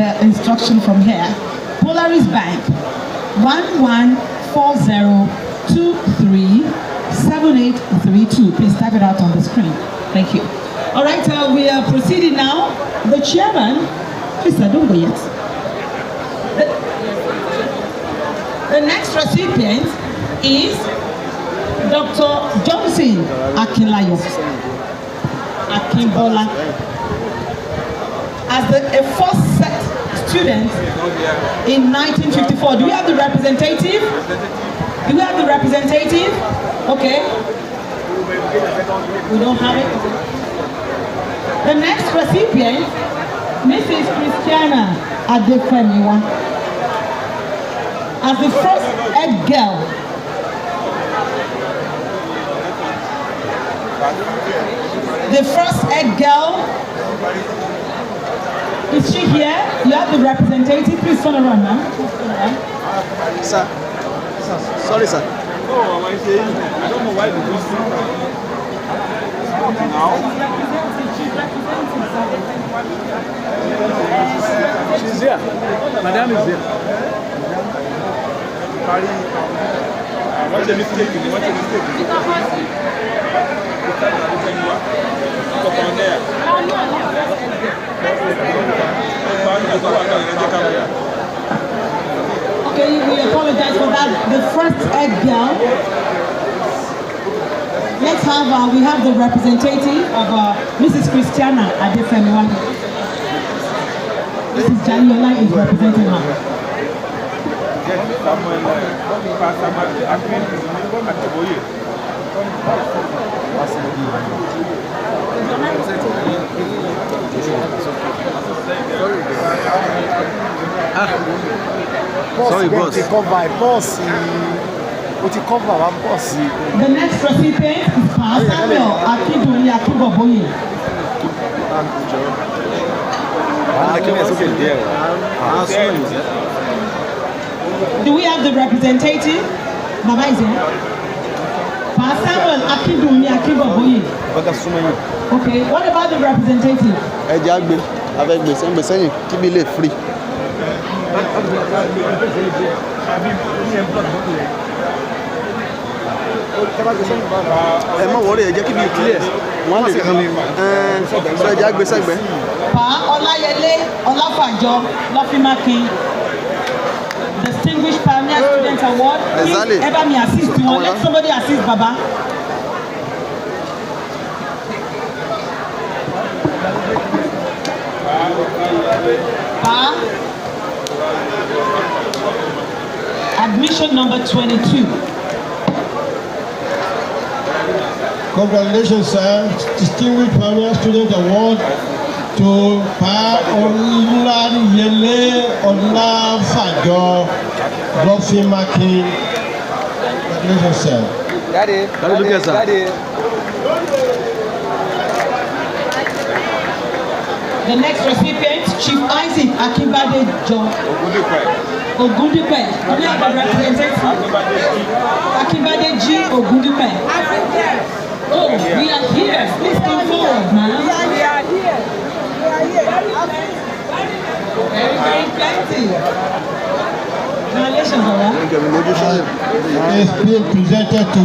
the instruction from here. Polaris Bank, 1140237832. Please type it out on the screen. Thank you. All right, we are proceeding now. The chairman, please don't go yet. The next recipient is Dr. Johnson Akinlayo Akimbola. As a first set student in 1954. Do we have the representative? Do we have the representative? Okay. We don't have it. The next recipient, Mrs. Christiana Adefemiwa. As the first head girl. The first head girl. Is she here? You have the representative. Please turn around now. Sir. Sorry, sir. Oh, I don't know why the now. She's here. Madam is here. What's the mistake? What's the mistake? Okay, we apologize for that. The first head girl. Let's have, we have the representative of Mrs. Christiana Adefemiwa. Mrs. Janiola is representing her. Sorry, boss. The next recipient is Samuel Akindoli Akiboboye. Do we have the representative? Baba is here. Samuel Akindoli Akiboboye. Okay, what about the representative? Pa Olayele Olafajo Lofimaki, Distinguished Pioneer Student Award. Please ever me assist you. Let somebody assist Baba. Pa admission number 22. Congratulations, sir. Distinguished Pioneer Student Award to Pa Olayele Olafajo Lofimaki. Congratulations, sir. Daddy, look at Daddy. The next recipient, Chief Isaac Akibade John Ogundipe. Do we have a representative? Akibade G. Ogundipe. Oh, we are here. Please come forward, man. We are here. Very plenty. Congratulations, Baba. It's being presented to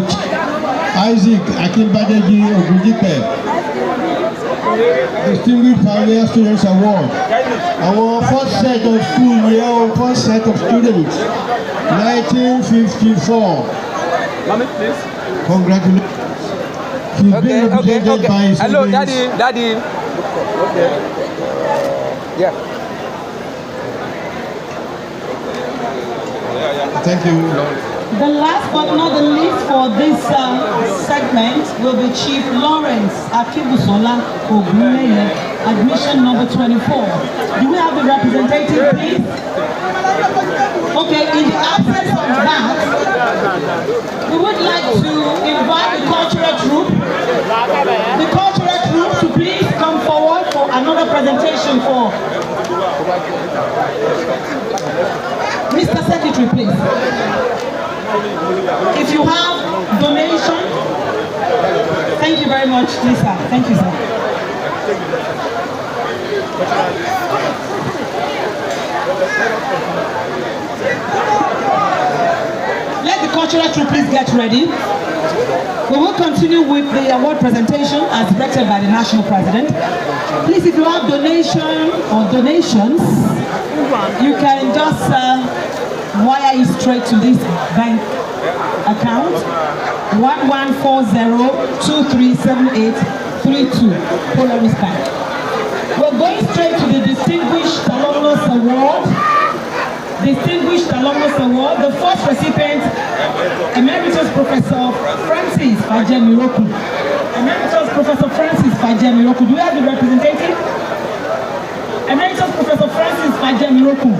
Isaac Akibade G. Ogundipe. Distinguished Pioneer Students Award. Our first set of school year, first set of students, 1954. Mommy, please. Congratulations. She's been represented by his Hello, siblings. Daddy. Okay. Yeah. Thank you. The last but not the least for this segment will be Chief Lawrence Akibusola Ogunleye, admission number 24. Do we have the representative, please? Okay, in the absence of that, we would like to invite the cultural troupe. The cultural troupe to please come forward for another presentation for Mr. Secretary, please. If you have donation, thank you very much, Lisa. Thank you, sir. cultural troupe, please get ready. We will continue with the award presentation as directed by the national president. Please, if you have donation or donations, you can just wire it straight to this bank account 1140237832 Polaris Bank. We're going straight to the Distinguished Alumnus Award. Distinguished Alumnus Award. The first recipient, Emeritus Professor Francis Fajemiroku. Emeritus Professor Francis Fajemiroku. Do we have the representative? Emeritus Professor Francis Fajemiroku.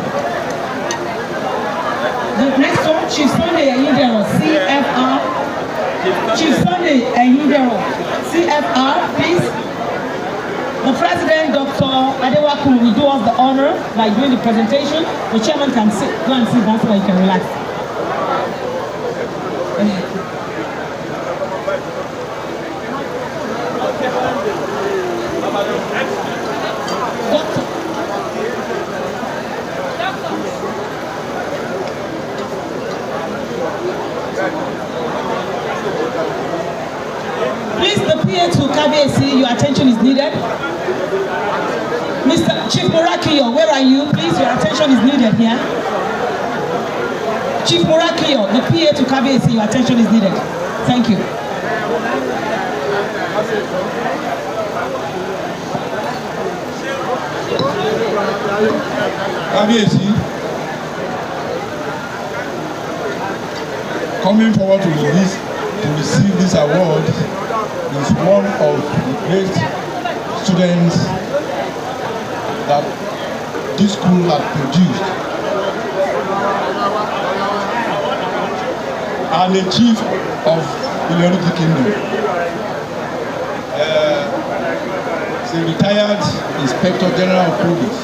The next one, Chief Sunday Ehindero, CFR. Chief Sunday Ehindero, CFR, please. The President, Dr. Adewaku, will do us the honor by doing the presentation. The chairman can sit, go and sit down so that you can relax. Please, the PA to KBAC, your attention is needed. Mr. Chief Morakiyo, where are you? Please, your attention is needed here. Chief Morakiyo, the PA to KBAC, your attention is needed. Thank you. KBAC, coming forward to receive this award is one of the great students that this school has produced, and the chief of the Ilorin Kingdom. He's a retired Inspector General of Police.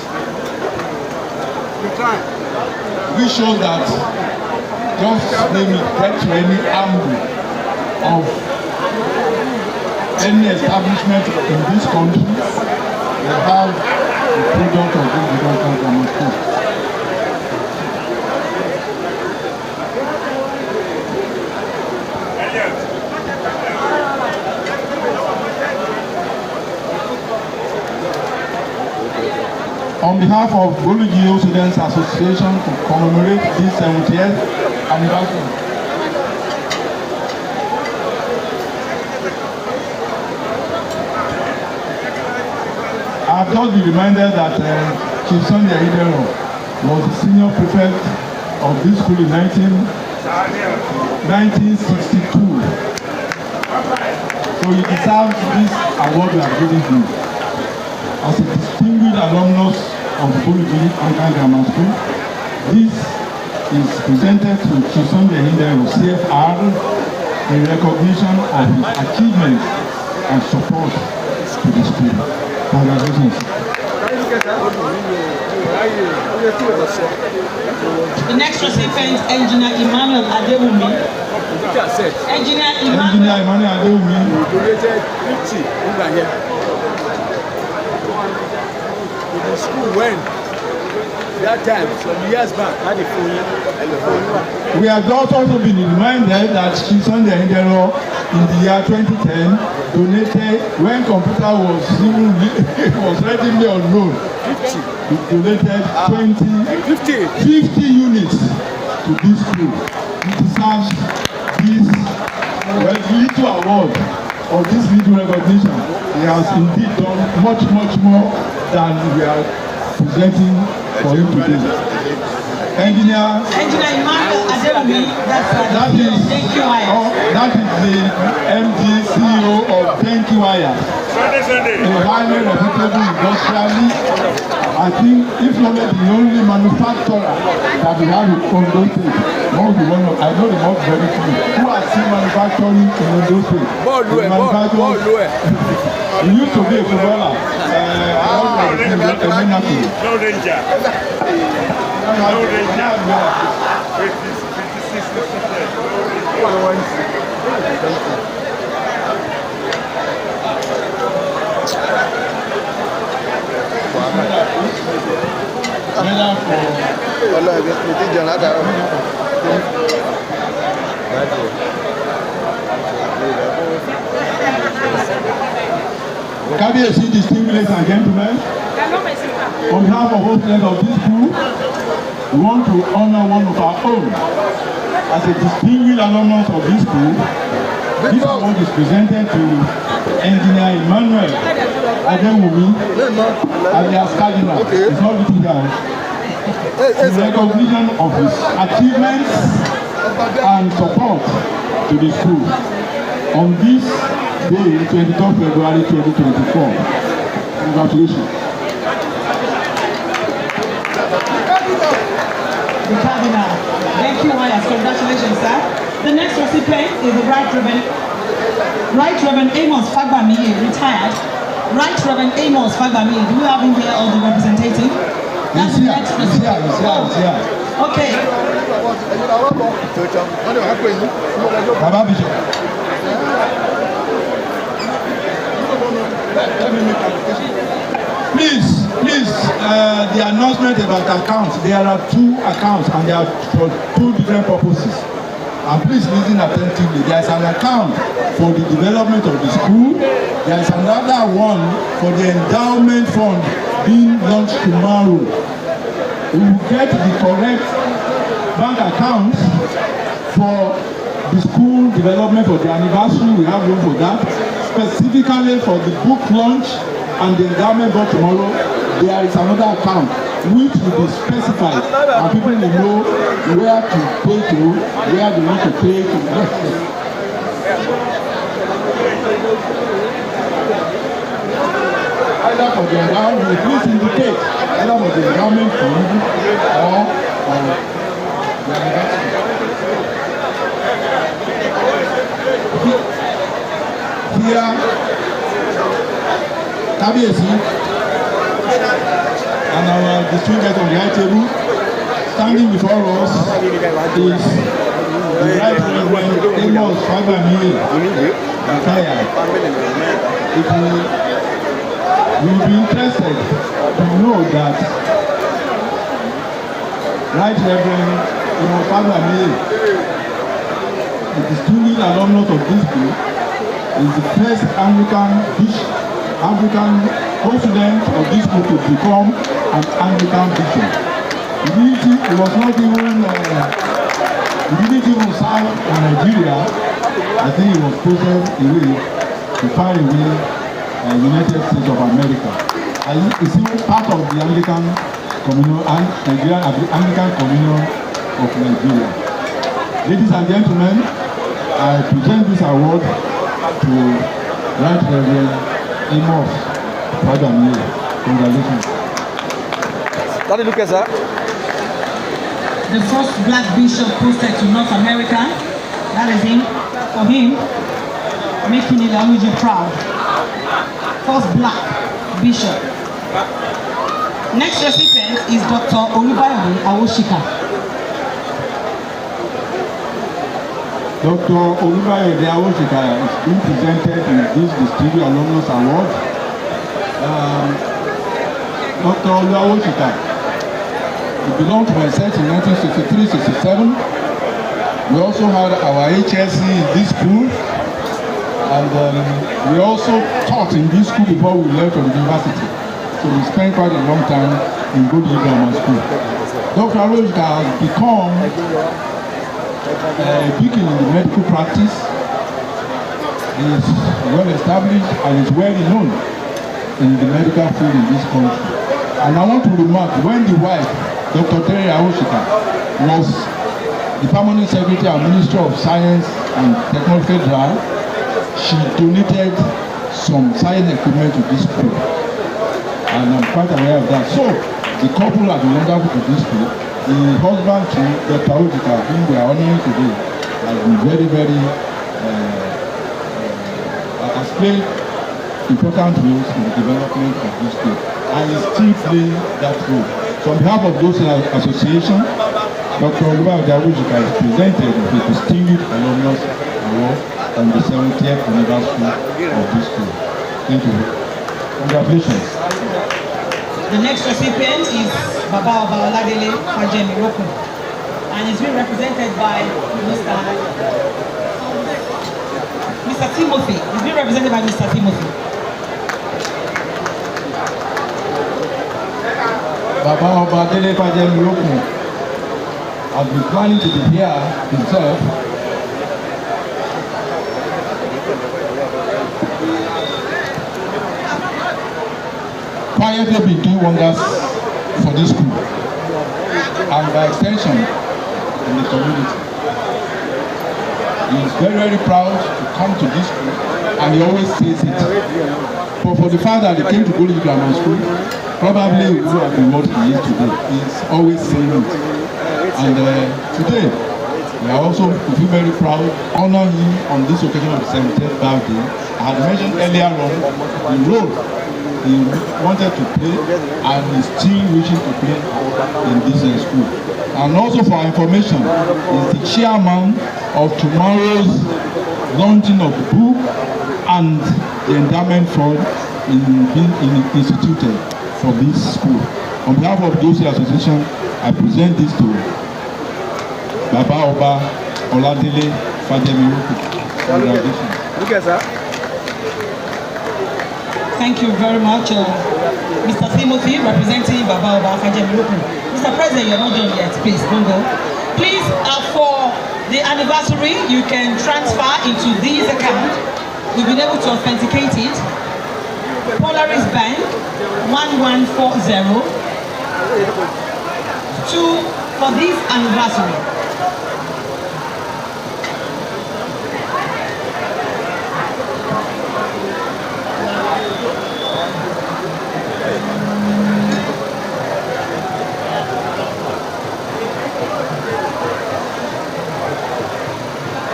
Which shows that just name it, get to any angle of any establishment in this country, they have the product of this development grammar school. On behalf of Golugio Students Association to commemorate this 70th anniversary, I've just been reminded that Chief Sunday Ehindero was the senior prefect of this school in 1962. So he deserves this award we are giving him. As a distinguished alumnus of the Golugio Grammar School, this is presented to Chief Sunday Ehindero, CFR, in recognition of his achievements and support to the school. Congratulations. The next recipient, Engineer Emmanuel Adewumi. Engineer Emmanuel Adewumi. Donated 50 over here. The school went that time, some years back, had a phone. We have also been reminded that Chief Sunday Ehindero in the year 2010 donated, when computer was even was readily unknown, he donated 50 units to this school. He deserves this little award or this little recognition. He has indeed done much more than we are presenting for him today. Engineer Emmanuel Adewumi, that is the MD CEO of Denki Wire, a highly reputable industrialist. I think, if not the only manufacturer that we have in Ondo State, I know the most very few who are still manufacturing in Ondo State. He used to be a footballer. No danger. No danger. Kábíyèsí, distinguished ladies and gentlemen, on behalf of all students of this school, we want to honor one of our own as a distinguished alumnus of this school. This award is presented to Engineer Emmanuel Adewumi alias Cardinal. It's not written down. In recognition of his achievements and support to the school on this day, 23rd February 2024. Congratulations. The Cardinal. Thank you, Wires. Congratulations, sir. The next recipient is the Right Reverend Amos Fagbamiye, retired. Right Reverend Amos Fagbamiye. Do you have him here or the representative? That's the next recipient. Okay. Baba Bishop. Please, the announcement about accounts. There are 2 accounts and they are for 2 different purposes. And please listen attentively. There is an account for the development of the school. There is another one for the endowment fund being launched tomorrow. We will get the correct bank accounts for the school development for the anniversary. We have room for that. Specifically for the book launch and the endowment board tomorrow, there is another account which will be specified and people will know where to pay to, where they want to pay to. Either for the endowment, please indicate either for the endowment fund or the anniversary. Here, Kábíyèsí and our distinguished on the high table, standing before us is the Right Reverend Amos Fagbamiye, retired. You will be interested to know that Right Reverend Amos Fagbamiye, the distinguished alumnus of this group, is the first Anglican president of this group to become an Anglican bishop. He was not even he didn't even serve in Nigeria. I think he was posted away to far away United States of America. And he's even part of the Anglican Communion and Nigeria, the Anglican Communion of Nigeria. Ladies and gentlemen, I present this award to Right Reverend Amos Fagbamiye. Congratulations. Daddy, look at that. The first black bishop posted to North America. That is him. For him, making Oijefon proud. First black bishop. Next recipient is Dr. Olubayode Awoshika. Dr. Olubayode Awoshika is being presented with this distinguished alumnus award. Dr. Awoshika, he belonged to my set in 1963-67. We also had our HSC in this school, and we also taught in this school before we left from the university. So we spent quite a long time in good grammar school. Dr. Awoshika has become a beacon in the medical practice. He is well established and is well known in the medical field in this country. And I want to remark, when the wife, Dr. Terry Awoshika, was the permanent secretary and Minister of Science and Technology Federal, she donated some science equipment to this school. And I'm quite aware of that. So, the couple are the wonderful to this school. The husband to Dr. Awoshika, whom we are honoring today, has been very, very, has played important roles in the development of this school. And is still playing that role. So on behalf of those association, Dr. Olubayode Awoshika is presented with a distinguished alumnus award on the 70th anniversary of this school. Thank you. Congratulations. The next recipient is Baba Oladele Fajemi Roku. and it's being represented by Mr. Timothy. It's being represented by Mr. Timothy. Baba Oba Dele Fajemiokun has been planning to be here himself. Quietly been doing wonders for this school and by extension in the community. He is very, very proud to come to this school and he always says it. But for the fact that he came to Golden Grammar School, probably he would have been what he is today. He is always saying it. And today, we are also feel very proud to honor him on this occasion of the 70th birthday. I had mentioned earlier on the role he wanted to play and is still wishing to play in this school. And also for information, he is the chairman of tomorrow's launching of the book and the endowment fund being instituted for this school. On behalf of those association, I present this to Baba Oba Oladele Fajemiokun. Congratulations. Look at that. Thank you very much, Mr. Timothy, representing Baba Oba Fajemiokun. Mr. President, you're not done yet. Please, don't go. Please, for the anniversary, you can transfer into this account. We've been able to authenticate it. Polaris Bank 1140 for this anniversary.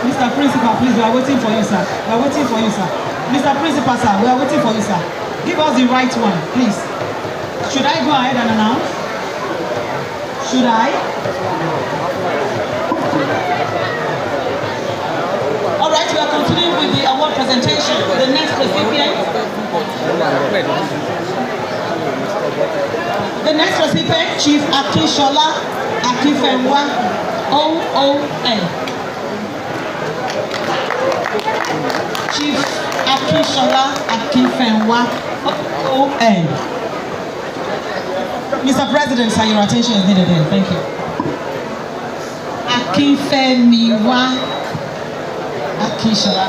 Mr. Principal, please, we are waiting for you, sir. We are waiting for you, sir. Mr. Principal, sir, we are waiting for you, sir. Give us the right one, please. Should I go ahead and announce? Should I? All right, we are continuing with the award presentation. The next recipient. The next recipient, Chief Akishola Akifenwa, OON. Chief Akishola Akifenwa, OON. Mr. President, sir, your attention is needed here. Thank you. Akifemiwa Akishola.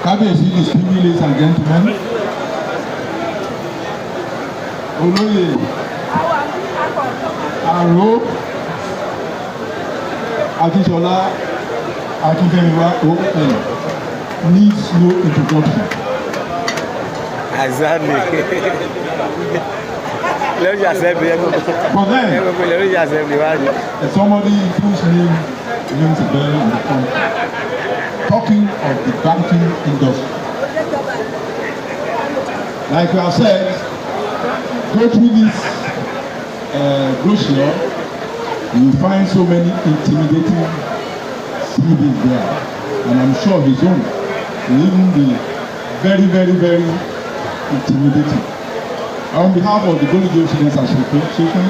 Kábíyèsí, distinguished ladies and gentlemen. Olóyè Àrò Akínsọlá Akínfẹ́miwá ON needs no introduction. Exactly. Let me just say, For them, somebody whose name rings a bell in the country, talking of the banking industry. Like we have said, go through this brochure, you will find so many intimidating CVs there, and I'm sure his own will even be very, very, very intimidating. On behalf of the Golden Students Association,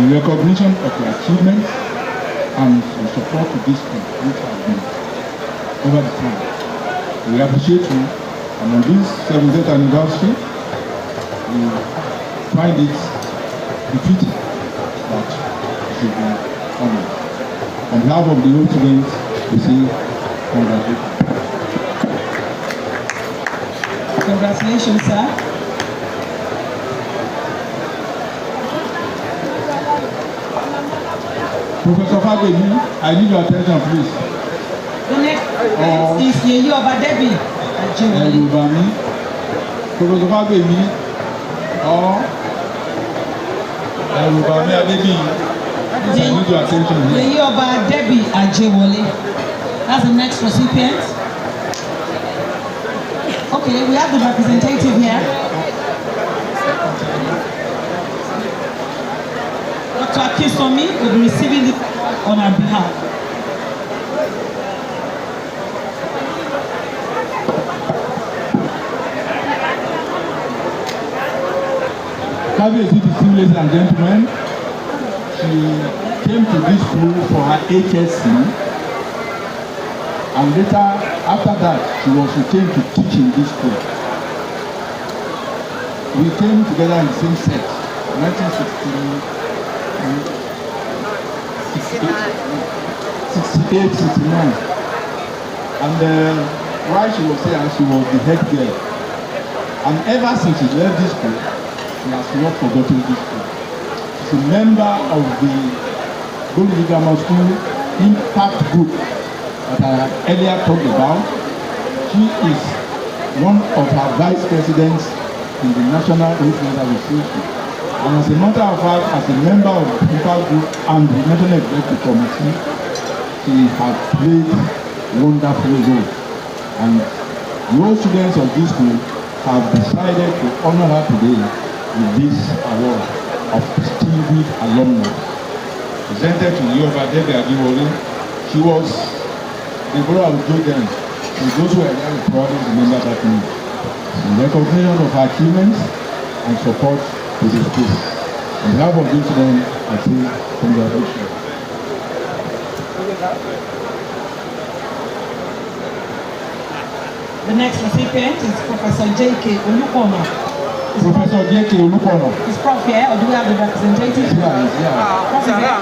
in recognition of your achievements and your support to this school, which has been over the time, we appreciate you, and on this 70th anniversary, we find it befitting that you should be honored. On behalf of the old students, we say congratulations. Congratulations, sir. Professor Fabemi, I need your attention, please. The next is Yeyi Oba Debi Ajewole. Professor Fabemi or Erubami Adebi, I need your attention here. Yeyi Oba Debi Ajewole. That's the next recipient. Okay, we have the representative here. Dr. Akisomi will be receiving it on our behalf. Kábíyèsí, distinguished ladies and gentlemen, she came to this school for her HSC, and later, after that, she was retained to teach in this school. We came together in the same set, 1968, 69. And while she was there, she was the head girl. And ever since she left this school, she has not forgotten this school. She's a member of the Golden Grammar School Impact Group that I earlier talked about. She is one of our vice presidents in the National Influencer Association. And as a matter of fact, as a member of the Impact Group and the National Executive Committee, she has played wonderful role. And the old students of this school have decided to honor her today with this award of distinguished alumni. Presented to you by Debbie Adiwole, she was the brother of Jordan. So those who are very proud to remember that name. In recognition of her achievements and support to the school. On behalf of this student, I say congratulations. The next recipient is Professor J.K. Olukono. Professor J.K. Olukono. Is Prof here, or do we have the representative? Yeah. Prof is here.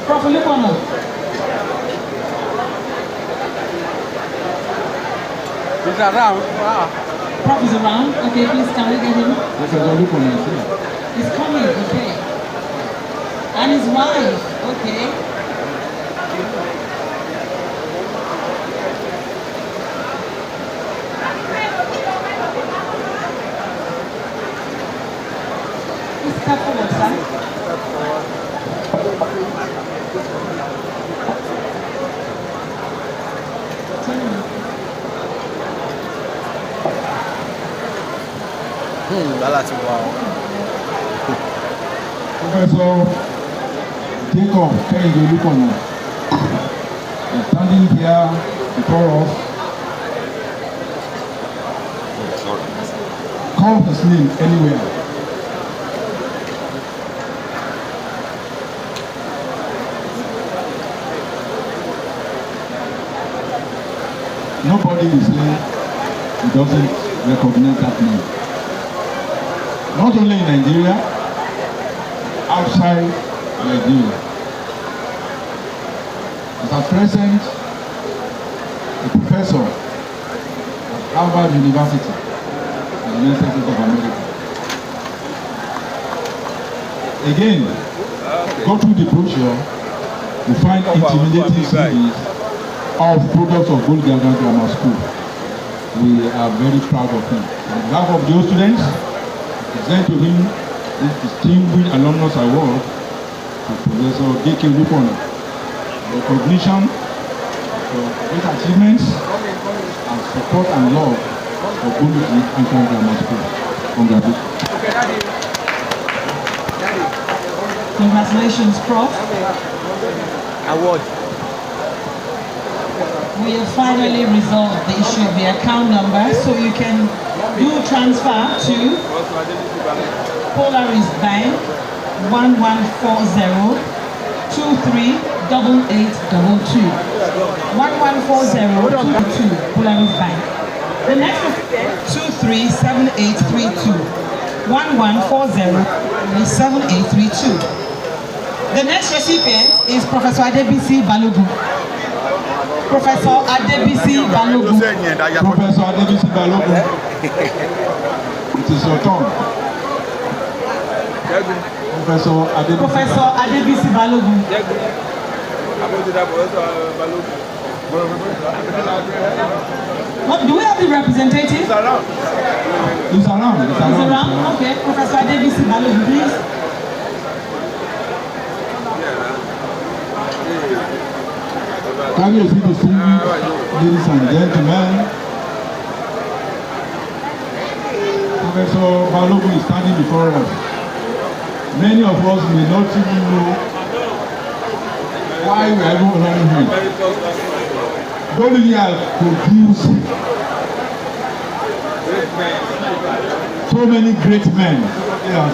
Prof Olukono. He's around. Prof is around. Okay, please can we get him? Professor Olukono is here. He's coming, okay. And his wife, okay. Step forward, sir. That's wow. Professor Jacob Kehinde Olukono is standing here before us. Call his name anywhere. Nobody is here who doesn't recognize that name. Not only in Nigeria, outside Nigeria. As at present, a professor at Harvard University in the United States of America. Again, go through the brochure, you find intimidating CVs of products of Golden Grammar School. We are very proud of him. On behalf of those students, present to him this distinguished alumnus award to Professor J.K. Olukono. Recognition for great achievements and support and love for Golden Grammar School. Congratulations. Congratulations, Prof. Award. We have finally resolved the issue of the account number, so you can do transfer to Polaris Bank 1140-238822. 1140-22 Polaris Bank. The next recipient 237832. 1140-7832. The next recipient is Professor Adebisi Balogun. Professor Adebisi Balogun. Professor Adebisi Balogun. It is your turn. Professor Adebisi Balogun. What, do we have the representative? He's around. Okay, Professor Adebisi Balogun, please. Can you see the scene, ladies and gentlemen? Professor Balogun is standing before us. Many of us may not even know why we are even honoring him. Golden has produced so many great men. Yes.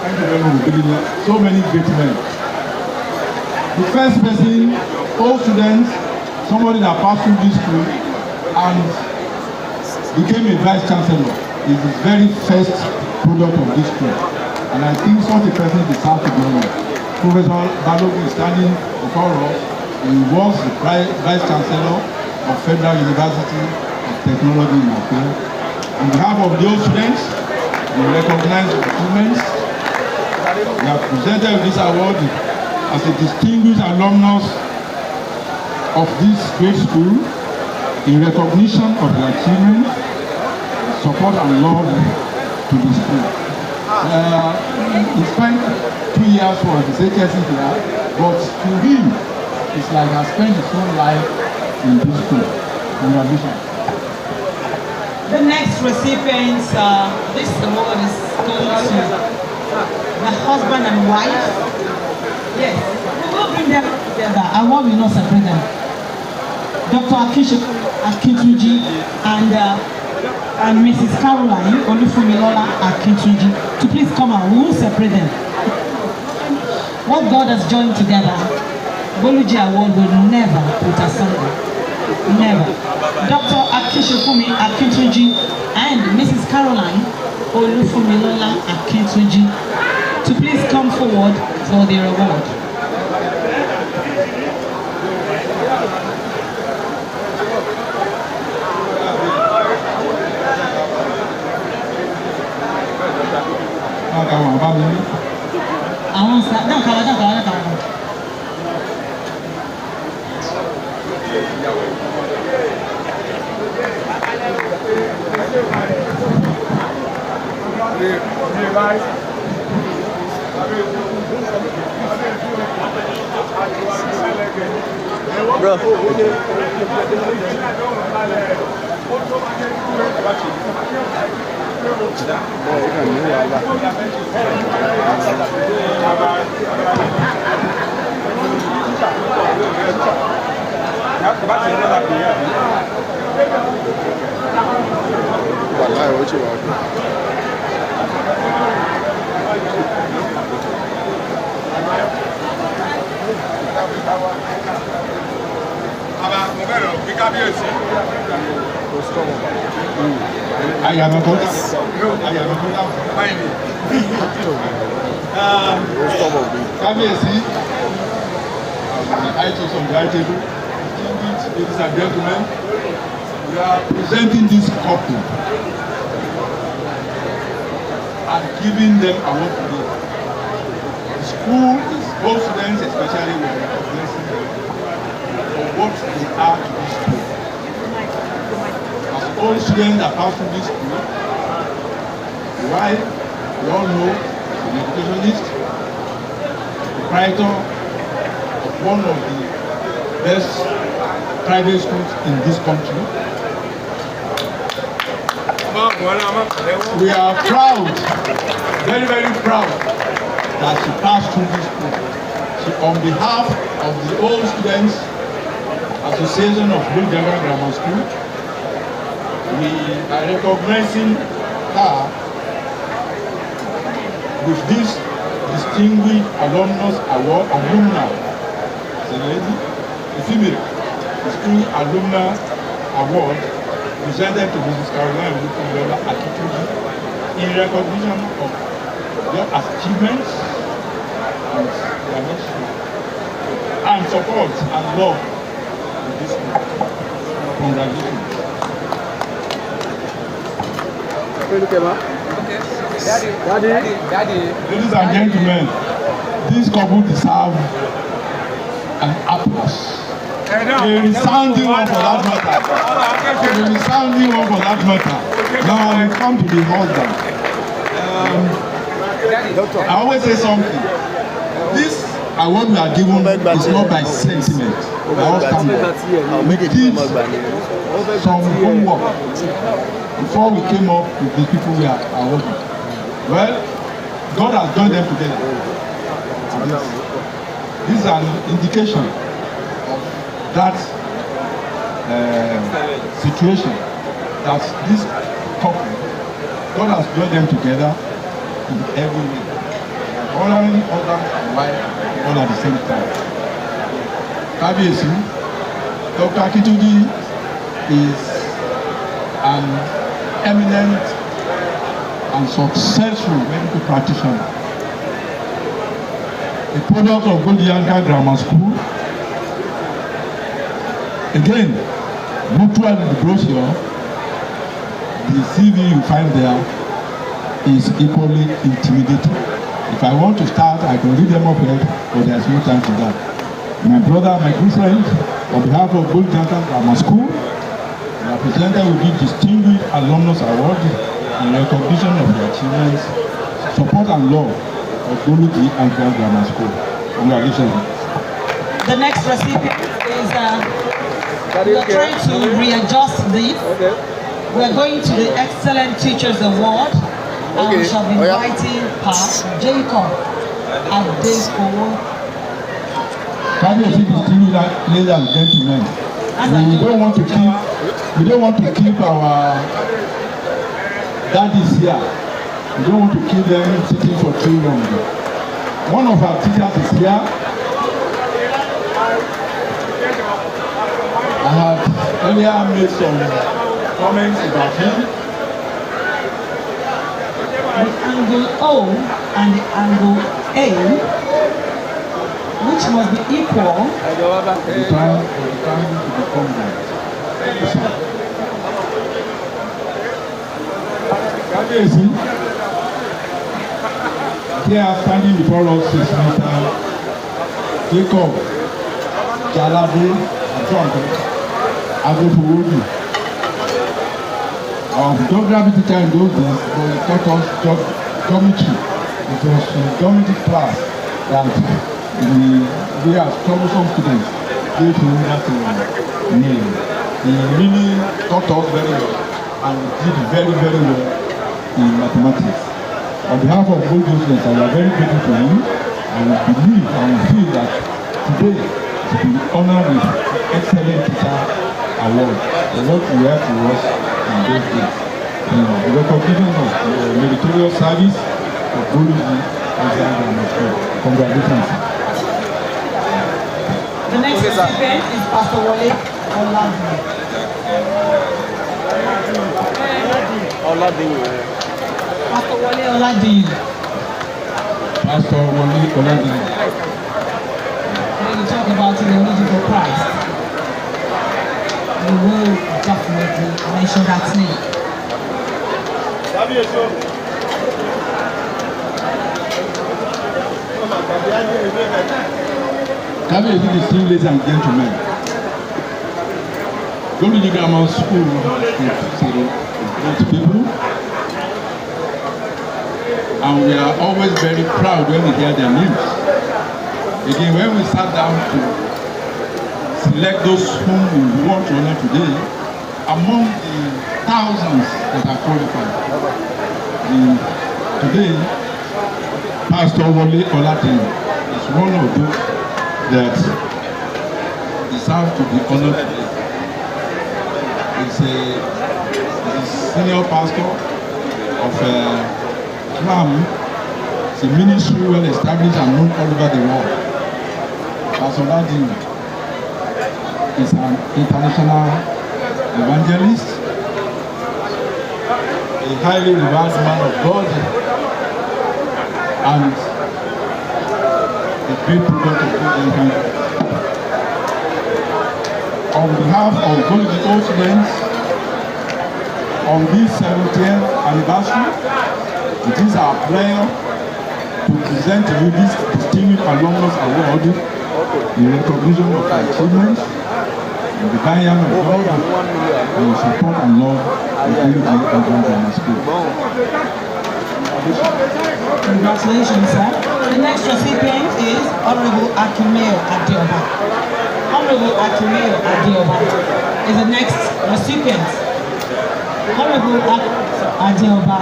Thank you very much. So many great men. The first person, all students, somebody that passed through this school and became a vice chancellor is the very first product of this school. And I think such a person deserves to be honored. Professor Balogun is standing before us. He was the vice chancellor of Federal University of Technology in Nigeria. On behalf of those students, we recognize the achievements. We have presented this award as a distinguished alumnus of this great school in recognition of the achievement, support and love to the school. He spent 2 years for his HSC here, but to him, it's like he has spent his whole life in this school. Congratulations. The next recipients, this award is going to the husband and wife. Yes, we will bring them together. I want we not separate them. Dr. Akintunji and Mrs. Caroline Olufumilola Akintunji to please come out. We will separate them. What God has joined together, Boluji Award will never put asunder. Never. Dr. Akishofumi Akintunji and Mrs. Caroline Olufumilola Akintunji to please come forward for their award. Bro. Ladies and gentlemen, we are presenting this couple and giving them award today. The school is all students, especially with recognizing them for what they are to this school. As all students that pass through this school, why we all know the educationist, the proprietor of one of the best private schools in this country. We are proud, very, very proud that she passed through this school. She, on behalf of the Old Students Association of Bulgaria Grammar School, we are recognizing her with this distinguished alumnus award, alumna, the lady, the female, distinguished alumna award presented to Mrs. Caroline Olufumilola Akintunji in recognition of their achievements and their mission and support and love in this school. Congratulations. Daddy. Ladies and gentlemen, this couple deserve an applause. A resounding one for that matter. A resounding one for that matter. Now we come to the husband. I always say something. This award we are given is not by sentiment. We did some homework before we came up with the people we are awarding. Well, God has joined them together. This is an indication of that situation, that this couple, God has joined them together in every way. honoring husband and wife all at the same time. Kábíyèsí, Dr. Akintunji is an eminent and successful medical practitioner, a product of Goldianka Grammar School. Again, look at the brochure. The CV you find there is equally intimidating. If I want to start, I can read them up here, but there's no time for that. My brother, my good friend, on behalf of Goldianka Grammar School, we are presented with the Distinguished Alumnus Award in recognition of the achievements, support and love of Goldianka Grammar School. Congratulations. The next recipient is, we are trying to readjust this. Okay. We are going to the Excellent Teachers Award, and we shall be inviting Pat Jacob Adekowo. Kábíyèsí, distinguished ladies and gentlemen, we don't want to keep our daddies here. We don't want to keep them sitting for too long. One of our teachers is here. I have earlier made some comments about him. The angle O and the angle A, which must be equal. The time to become that. Kábíyèsí, here standing before us is Mr. Jacob Jalade Adekowo. Our geography teacher in those days, but he taught us geometry. It was geometry class that we as troublesome students gave him that name. He really taught us very well and did very, very well in mathematics. On behalf of both those students, I am very grateful for him, and we believe and we feel that today to be honored with Excellent Teacher Award for what you have to us in those days. The recognition of meritorious service for Goldianka Grammar School. Congratulations. The next recipient is Pastor Wole Oladiyi. Pastor Wole Oladiyi. Pastor Wole Oladiyi. When you talk about the origin of Christ, you will definitely mention that name. Kábíyèsí, distinguished ladies and gentlemen, Goldianka Grammar School is great people, and we are always very proud when we hear their names. Again, when we sat down to select those whom we want to honor today, among the thousands that are qualified, today, Pastor Wole Oladiyi is one of those that deserve to be honored today. He's a senior pastor of Islam. It's a ministry well established and known all over the world. Pastor Oladiyi is an international evangelist, a highly revered man of God, and a great product of Goldianka. On behalf of Goldianka students, on this 70th anniversary, it is our pleasure to present to you this distinguished alumnus award in recognition of our achievements, the divine hand of God, and the support and love of Goldianka Grammar School. Congratulations, sir. The next recipient is Honorable Akinmayo Adeoba. Honorable Akinmayo Adeoba is the next recipient. Honorable Adeoba.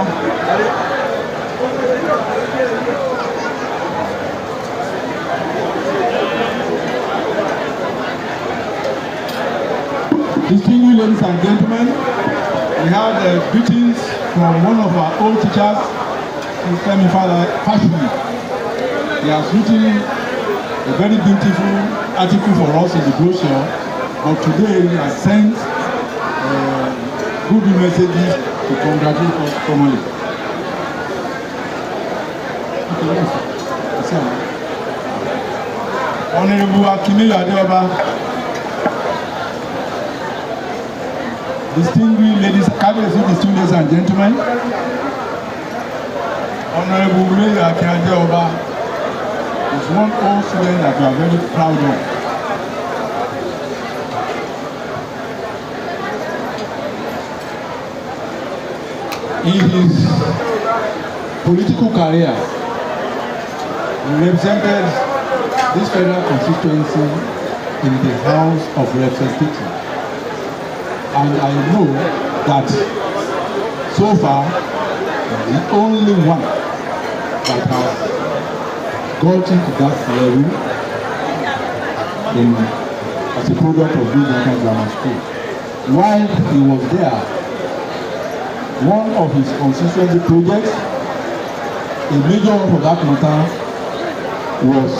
Distinguished ladies and gentlemen, we have greetings from one of our old teachers, Femi Fashuni. He has written a very beautiful article for us in the brochure, but today he has sent good messages to congratulate us formally. Honorable Akimiyo Adeoba, distinguished ladies and gentlemen, Honorable Mayor Adeoba is one old student that we are very proud of. In his political career, he represented this federal constituency in the House of Representatives. And I know that so far, the only one that has gotten to that level as a product of this grammar school. While he was there, one of his constituency projects, a major one for that matter, was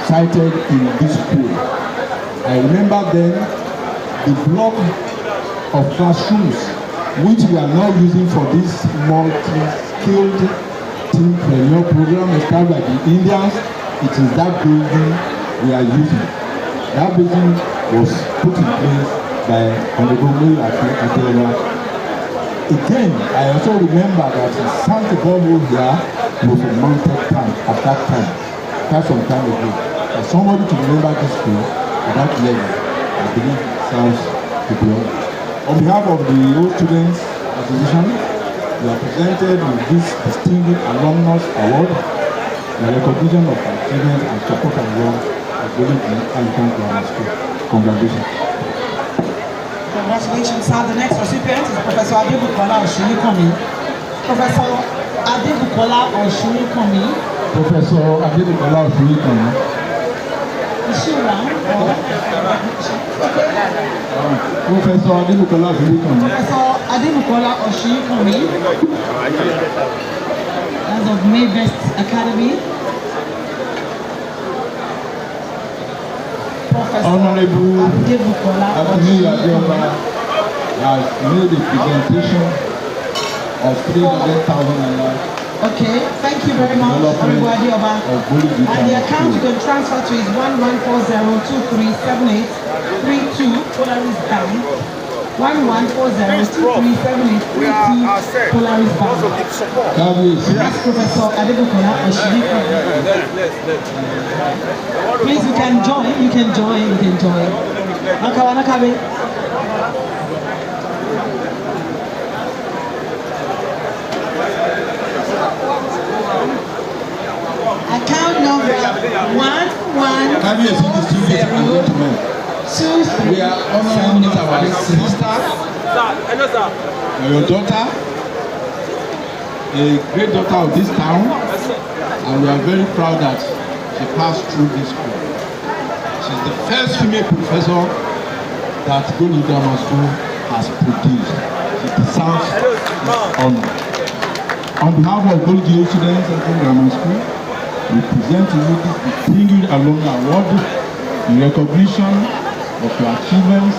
cited in this school. I remember then the block of classrooms which we are now using for this multi-skilled teampreneur program established by the Indians. It is that building we are using. That building was put in place by Honorable Mayor Adeoba. Again, I also remember that the Santa Barbara here was a mounted tank at that time, quite some time ago. And somebody to remember this school at that level, I believe sounds to be on. On behalf of the old students association, we are presented with this distinguished alumnus award in recognition of achievement and support and work of Golden Anglican Grammar School. Congratulations. Congratulations, sir. The next recipient is Professor Adebukola Oshunikomi. Professor Adebukola Oshunikomi. Professor Adebukola Oshunikomi. Is she around? Professor Adebukola Oshunikomi. Professor Adebukola Oshunikomi. As of Maybest Academy. Honorable Akimiyo Adeoba has made a presentation of 300,000 naira. Okay, thank you very much, Honorable Adeoba. And the account you can transfer to is 1140237832 Polaris Bank. 1140237832 Polaris Bank. That's Professor Adebukola Oshunikomi. Please, you can join. Nakabe. Account number 114023. We are honoring our sister, your daughter, a great daughter of this town, and we are very proud that she passed through this school. She's the first female professor that Golden Grammar School has produced. She deserves this honor. On behalf of Golden students and Grammar School, we present to you this distinguished alumni award in recognition of your achievements,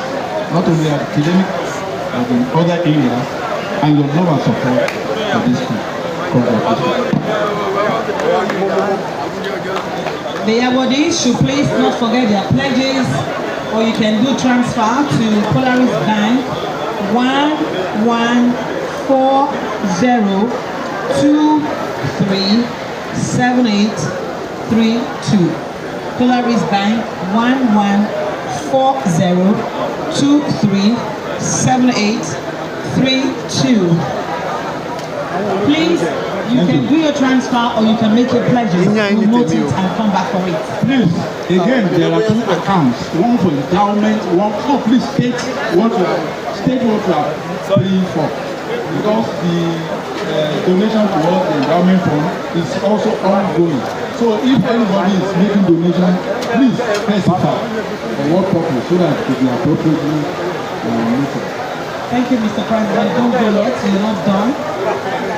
not only academic but in other areas, and your love and support for this school. Congratulations. The awardees should please not forget their pledges, or you can do transfer to Polaris Bank 1140237832. Polaris Bank 1140237832. Please, you can do your transfer or you can make your pledges. We'll note it and come back for it. Please, again, there are two accounts. One for endowment, one. So please state what you are paying for, because the donation towards the endowment fund is also ongoing. So if anybody is making donation, please specify for what purpose so that it will be appropriately noted. Thank you, Mr. President. Don't go yet, you're not done.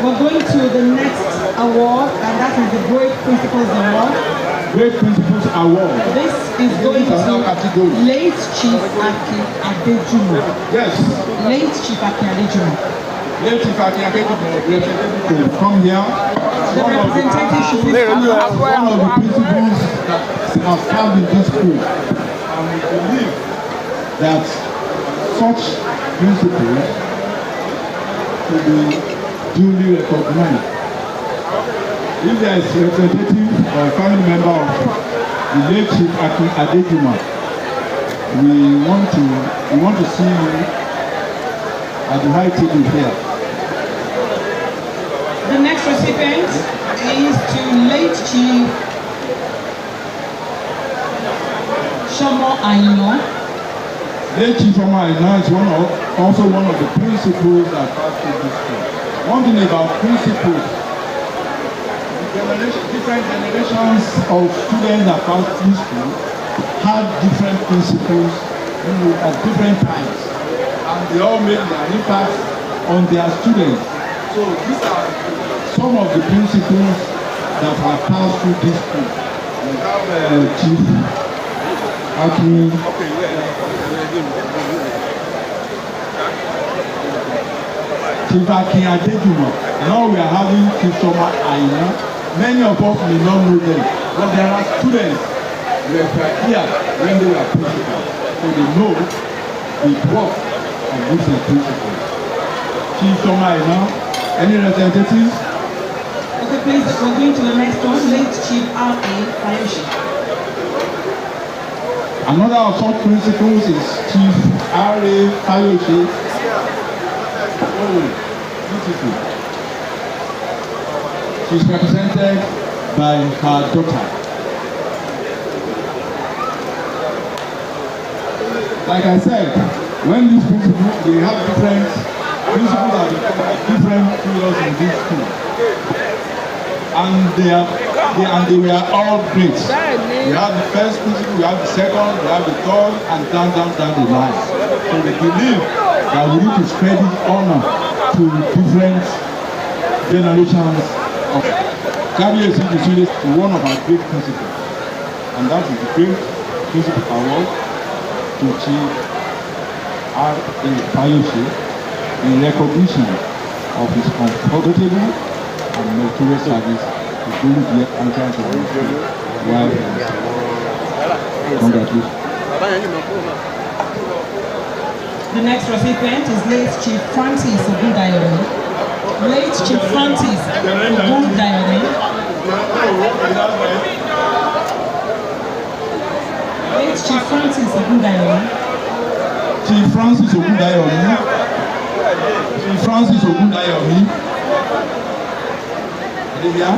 We're going to the next award, and that is the Great Principals Award. Great Principals Award. This is going to late Chief Aki Adejumo. Yes. Late Chief Aki Adejumo. Late Chief Aki Adejumo. Come here. The representative should be one of the principals that have served in this school. And we believe that such principles to be duly recognized. If there is a representative or a family member of the late Chief Aki Adejumo, we want to see you at the high table here. The next recipient is to late Chief Shomo Aino. Late Chief Shomo Aino is also one of the principals that passed through this school. One thing about principals, different generations of students that passed through school had different principals at different times, and they all made their impact on their students. So these are some of the principles that have passed through this school. We have Chief Aki. Chief Aki Adejumo. Now we are having Chief Shomo Aino. Many of us may not know them, but there are students who were here when they were principals, so they know the work of these principals. Chief Shomo Aino, any representatives? Okay, please, we're going to the next one. Late Chief R.A. Fayoshi. Another of such principals is Chief R.A. Fayoshi. Oh, beautiful. She's represented by her daughter. Like I said, when these principals, they have different principals are different periods in this school, and they were all great. We have the first principal, we have the second, we have the third, and down the line. So we believe that we need to spread this honor to different generations. Gabriel is one of our great principals, and that is the Great Principal Award to Chief R.A. Fayoshi in recognition of his comfortable and meritorious service to duly the entrance of the school while he was here. Congratulations. The next recipient is late Chief Francis Ogundayomi. Late Chief Francis Ogundayomi. Late Chief Francis Ogundayomi. Chief Francis Ogundayomi. Chief Francis Ogundayomi. Olivia.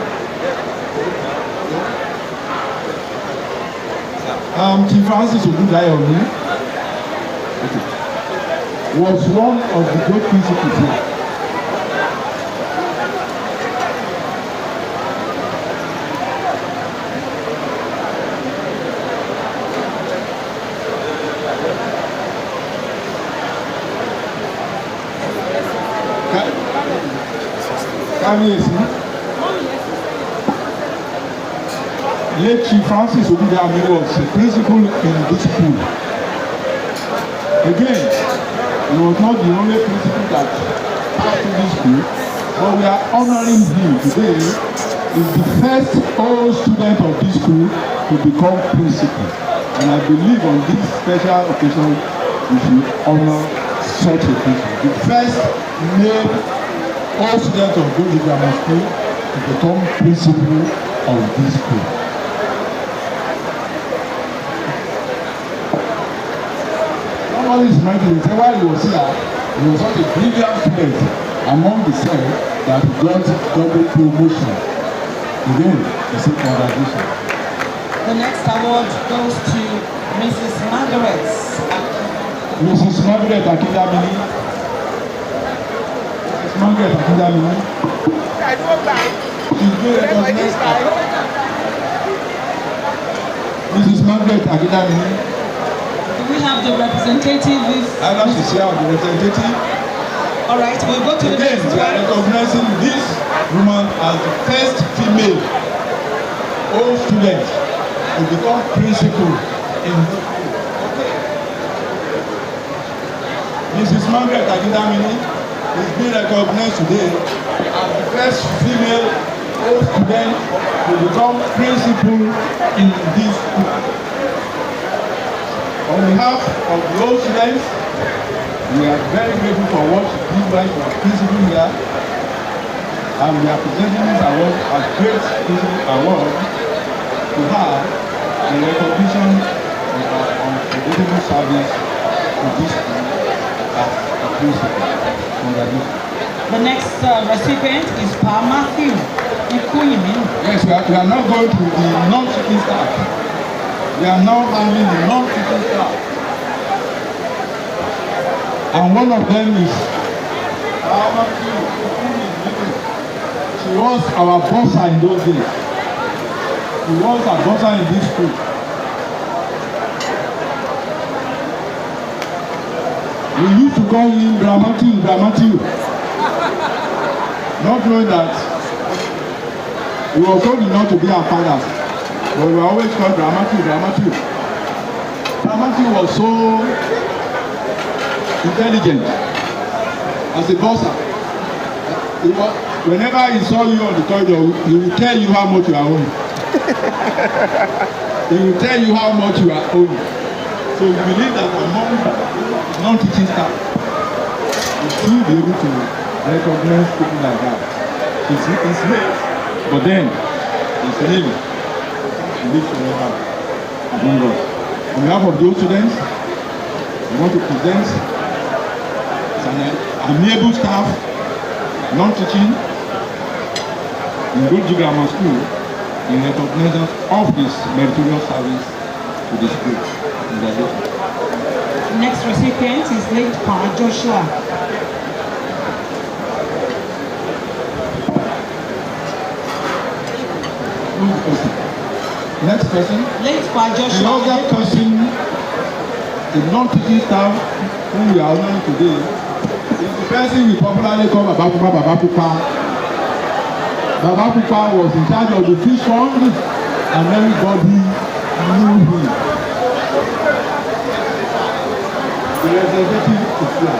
Chief Francis Ogundayomi was one of the great principals here. Late Chief Francis Ogundayomi was a principal in this school. Again, he was not the only principal that passed through this school, but we are honoring him today. He's the first old student of this school to become principal. And I believe on this special occasion, we should honor such a principal. The first male all students of Goji Grammar School to become principal of this school. Somebody is mentioning, say while he was here, he was such a brilliant student among the set that he got double promotion. Again, he said congratulations. The next award goes to Mrs. Margaret. Mrs. Margaret Akindamini. Margaret Akindamini. She's being recognized. Mrs. Margaret Akindamini. Do we have the representative? I know she's here, the representative. All right, we'll go to the next one. We are recognizing this woman as the first female old student to become principal in the school. Mrs. Margaret Agindamini is being recognized today as the first female old student to become principal in this school. On behalf of the old students, we are very grateful for what she did while she was principal here, and we are presenting this award as Great Principal Award to her in recognition of her unforgettable service to this school as a principal. Congratulations. The next recipient is Pa Matthew Ikuyimin. Yes, we are now going to the non-teaching staff. We are now handling the non-teaching staff. And one of them is Pa Matthew Ikuyimin. She was our bossa in those days. She was a bossa in this school. We used to call him Dramatu. Not knowing that we were told not to be our fathers, but we were always called Dramatu. Dramatu was so intelligent as a bossa. Whenever he saw you on the corridor, he would tell you how much you are owing. He will tell you how much you are owing. So we believe that among non-teaching staff, we should be able to recognize people like that. It's late, but then it's living. He lives forever among us. On behalf of those students, we want to present an amiable staff, non-teaching, in Goldji Grammar School in recognition of this meritorious service to the school. Next recipient is late Pa Joshua. Next person. Late Pa Joshua. The other person, the non-teaching staff whom we are honoring today, is the person we popularly call Baba Pupa. Baba Pupa was in charge of the fish fund and everybody knew him. The representative is here.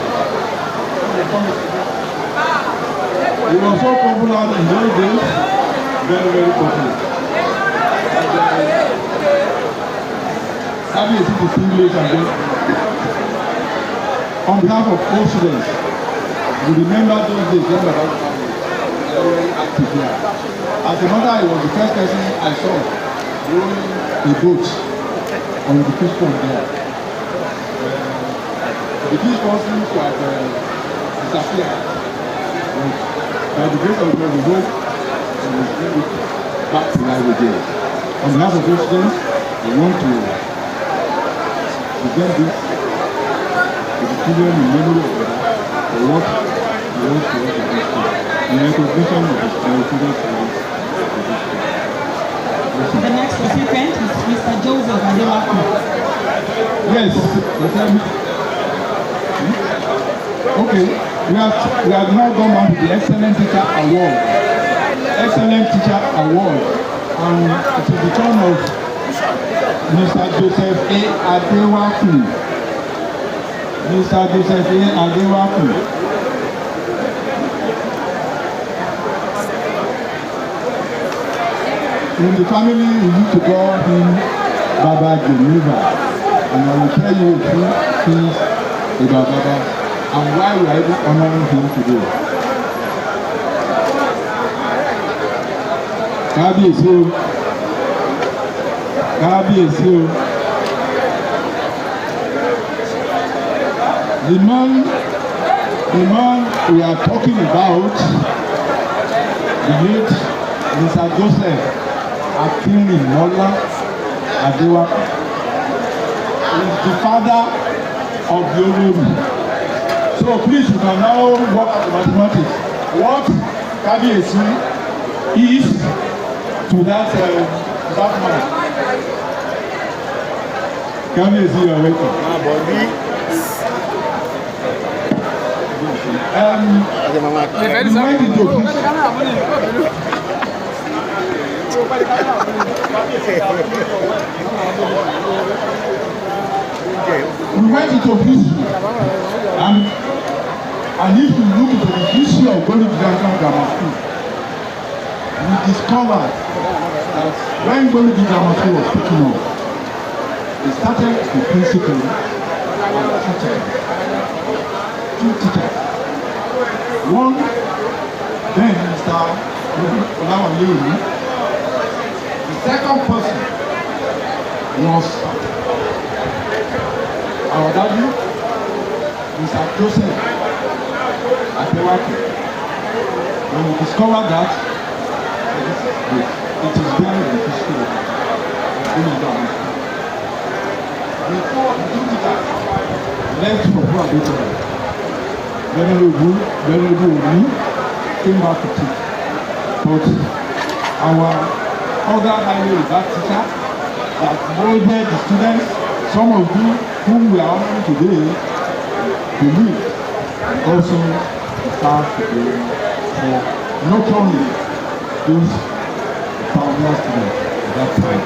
He was so popular in those days, very, very popular. Having a city English and then, on behalf of all students, we remember those days when Baba was very active here. As a mother, he was the first person I saw rowing a boat on the fish pond there. The fish pond seems to have disappeared. By the grace of God, we hope and we bring it back to life again. On behalf of those students, we want to present this to the children in memory of God for what we want to work with this school. In recognition of the students service to this school. The next recipient is Mr. Joseph Adewaku. Yes. Okay. We have now gone on to the Excellent Teacher Award. Excellent Teacher Award. And it is the turn of Mr. Joseph A. Adewaku. Mr. Joseph A. Adewaku. In the family, we used to call him Baba Geneva. And I will tell you a few things about Baba and why we are even honoring him today. Kábíyèsí o. Kábíyèsí o. The man we are talking about, the late Mr. Joseph Akinrinola Adewaku, is the father of the Olori. So please, you can now work out the mathematics. What Kábíyèsí is to that man. Kábíyèsí, you are welcome. Invite into peace. We went into history, and if you look into the history of Golden Grammar School, we discovered that when Golden Grammar School was picking up, they started the principal and teacher, two teachers. One, then Mr. Olawale. The second person was our daddy, Mr. Joseph Atewaki. When we discovered that, it is there in the history of before the two teachers left for Puerto Venerable Oni came back to teach. But our other highly regarded teacher that molded the students, some of you whom we are honoring today, believe also start today for nurturing those pioneer students at that time.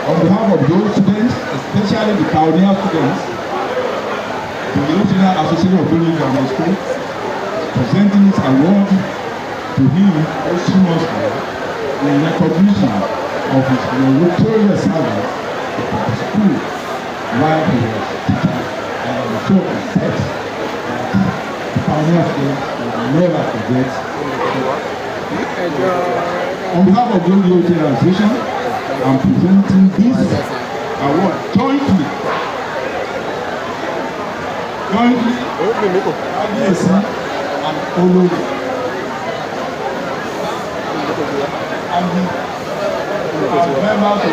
On behalf of those students, especially the pioneer students, the National Association of Golden Grammar School presenting this award to him posthumously in recognition of his meritorious service to the school while he was teaching, and I'm so upset that the pioneer students will never forget. On behalf of the Golden Association, I'm presenting this award jointly. Abiyesi and Olori, and the members of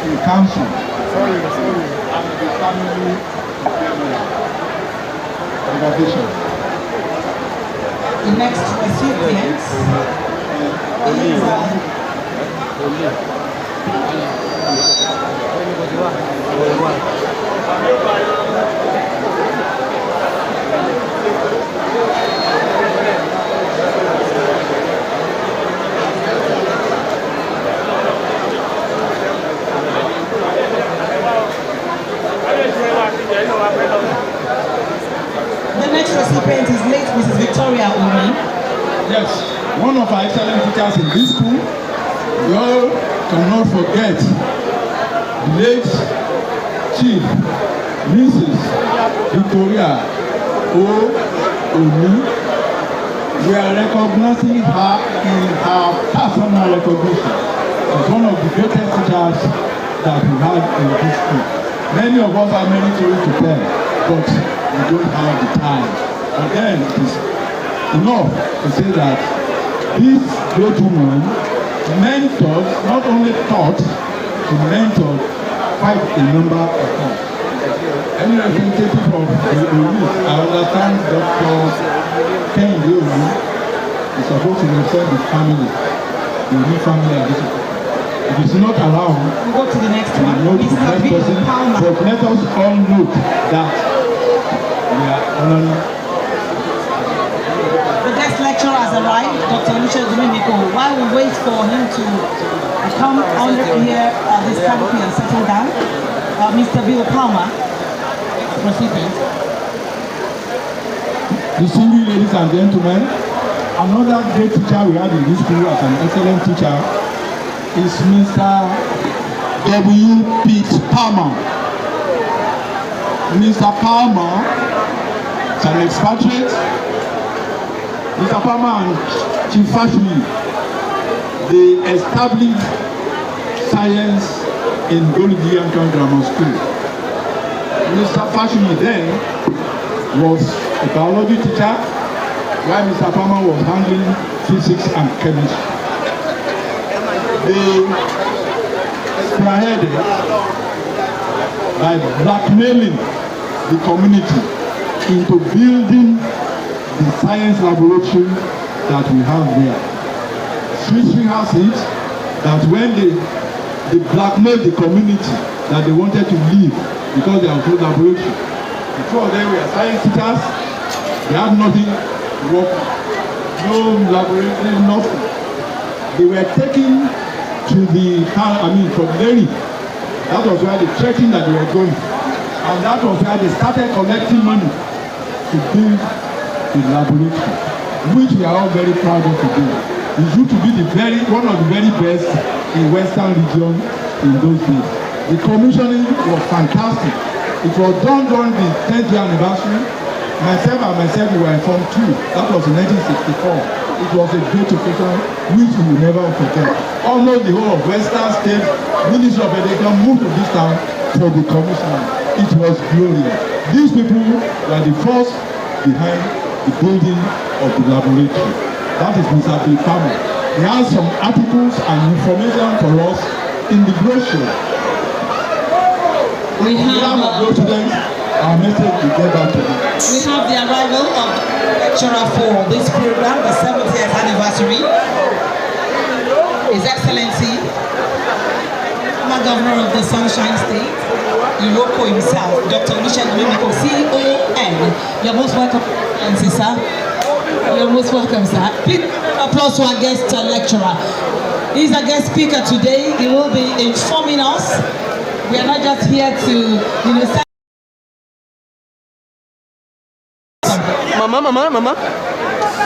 the council and the family organization. The next recipient is recipient is late Mrs. Victoria Umi. Yes, one of our excellent teachers in this school. We all cannot forget the late Chief Mrs. Victoria Umi. We are recognizing her in her personal recognition as one of the greatest teachers that we had in this school. Many of us have many stories to tell, but we don't have the time. But then it is enough to say that this great woman mentored, not only taught, she mentored quite a number of us. Any representative of the youth, I understand Dr. Ken Yomi is supposed to represent the family, the new family and this. It is not allowed. We'll go to the next one. Mr. Person, but let us all note that we are honoring. The guest lecturer has arrived, Dr. Lucia Dominico. While we wait for him to come on here at this canopy and settle down, Mr. Bill Palmer, recipient. Distinguished ladies and gentlemen, another great teacher we had in this school as an excellent teacher is Mr. W. Pete Palmer. Mr. Palmer is an expatriate. Mr. Palmer and Chief Fashmi, they established science in Golden Grammar School. Mr. Fashmi then was a biology teacher, while Mr. Palmer was handling physics and chemistry. They spearheaded by blackmailing the community into building the science laboratory that we have there. History has it that when they blackmailed the community that they wanted to leave because they have no laboratory. The two of them were science teachers, they had nothing work, no laboratory, nothing. They were taken to the Lary. That was where they threatened that they were going. And that was where they started collecting money to build the laboratory, which we are all very proud of today. It used to be one of the very best in Western region in those days. The commissioning was fantastic. It was done during the 10th year anniversary. Myself, we were informed too. That was in 1964. It was a great occasion which we will never forget. Almost the whole of Western State Ministry of Education moved to this town for the commission. It was glorious. These people were the first behind the building of the laboratory. That is Mr. Bilfamo. He has some articles and information for us in the brochure. We have our message will get back to you. We have the arrival of lecturer for this program, the 70th anniversary. His Excellency, former Governor of the Sunshine State, Iroko himself, Dr. Oijefon CON. You're most welcome, Excellency, sir. You're most welcome, sir. Please applause to our guest lecturer. He's a guest speaker today. He will be informing us. We are not just here to,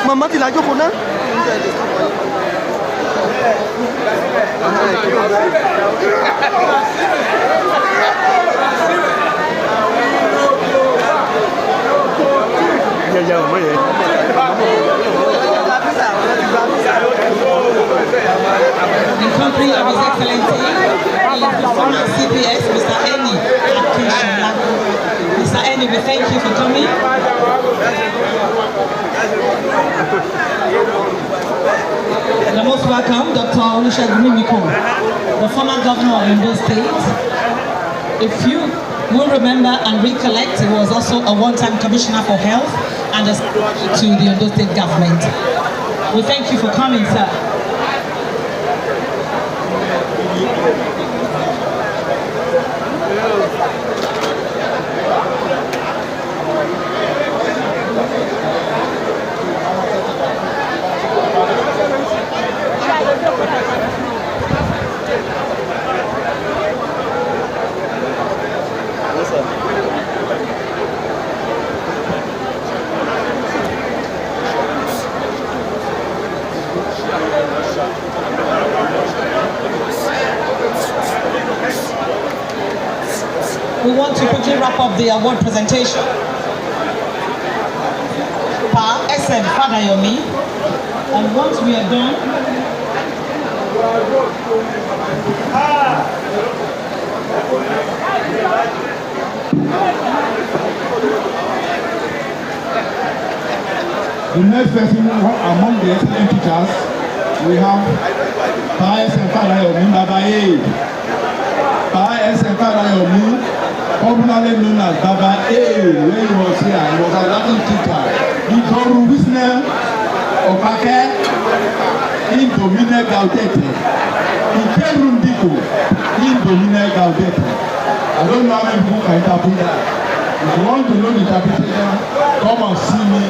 Mama, ti lajo kona. In company of His Excellency, the former CPS, Mr. Eni Akishola. Mr. Eni, we thank you for coming. You're most welcome, Dr. Oijefon, the former governor of Ondo State. If you will remember and recollect, he was also a one-time commissioner for health and a secretary to the Ondo State government. We thank you for coming, sir. We want to quickly wrap up the award presentation. Pa SM Fadayomi, and once we are done, the next person among the excellent teachers, we have Pa SM Fadayomi Baba A. Pa SM Fadayomi, popularly known as Baba A, when he was here, he was a Latin teacher. He told Wisner Opake, in Domine Gaudete. He came from Diko, in Domine Gaudete. I don't know how many people can interpret that. If you want to know the interpretation, come and see me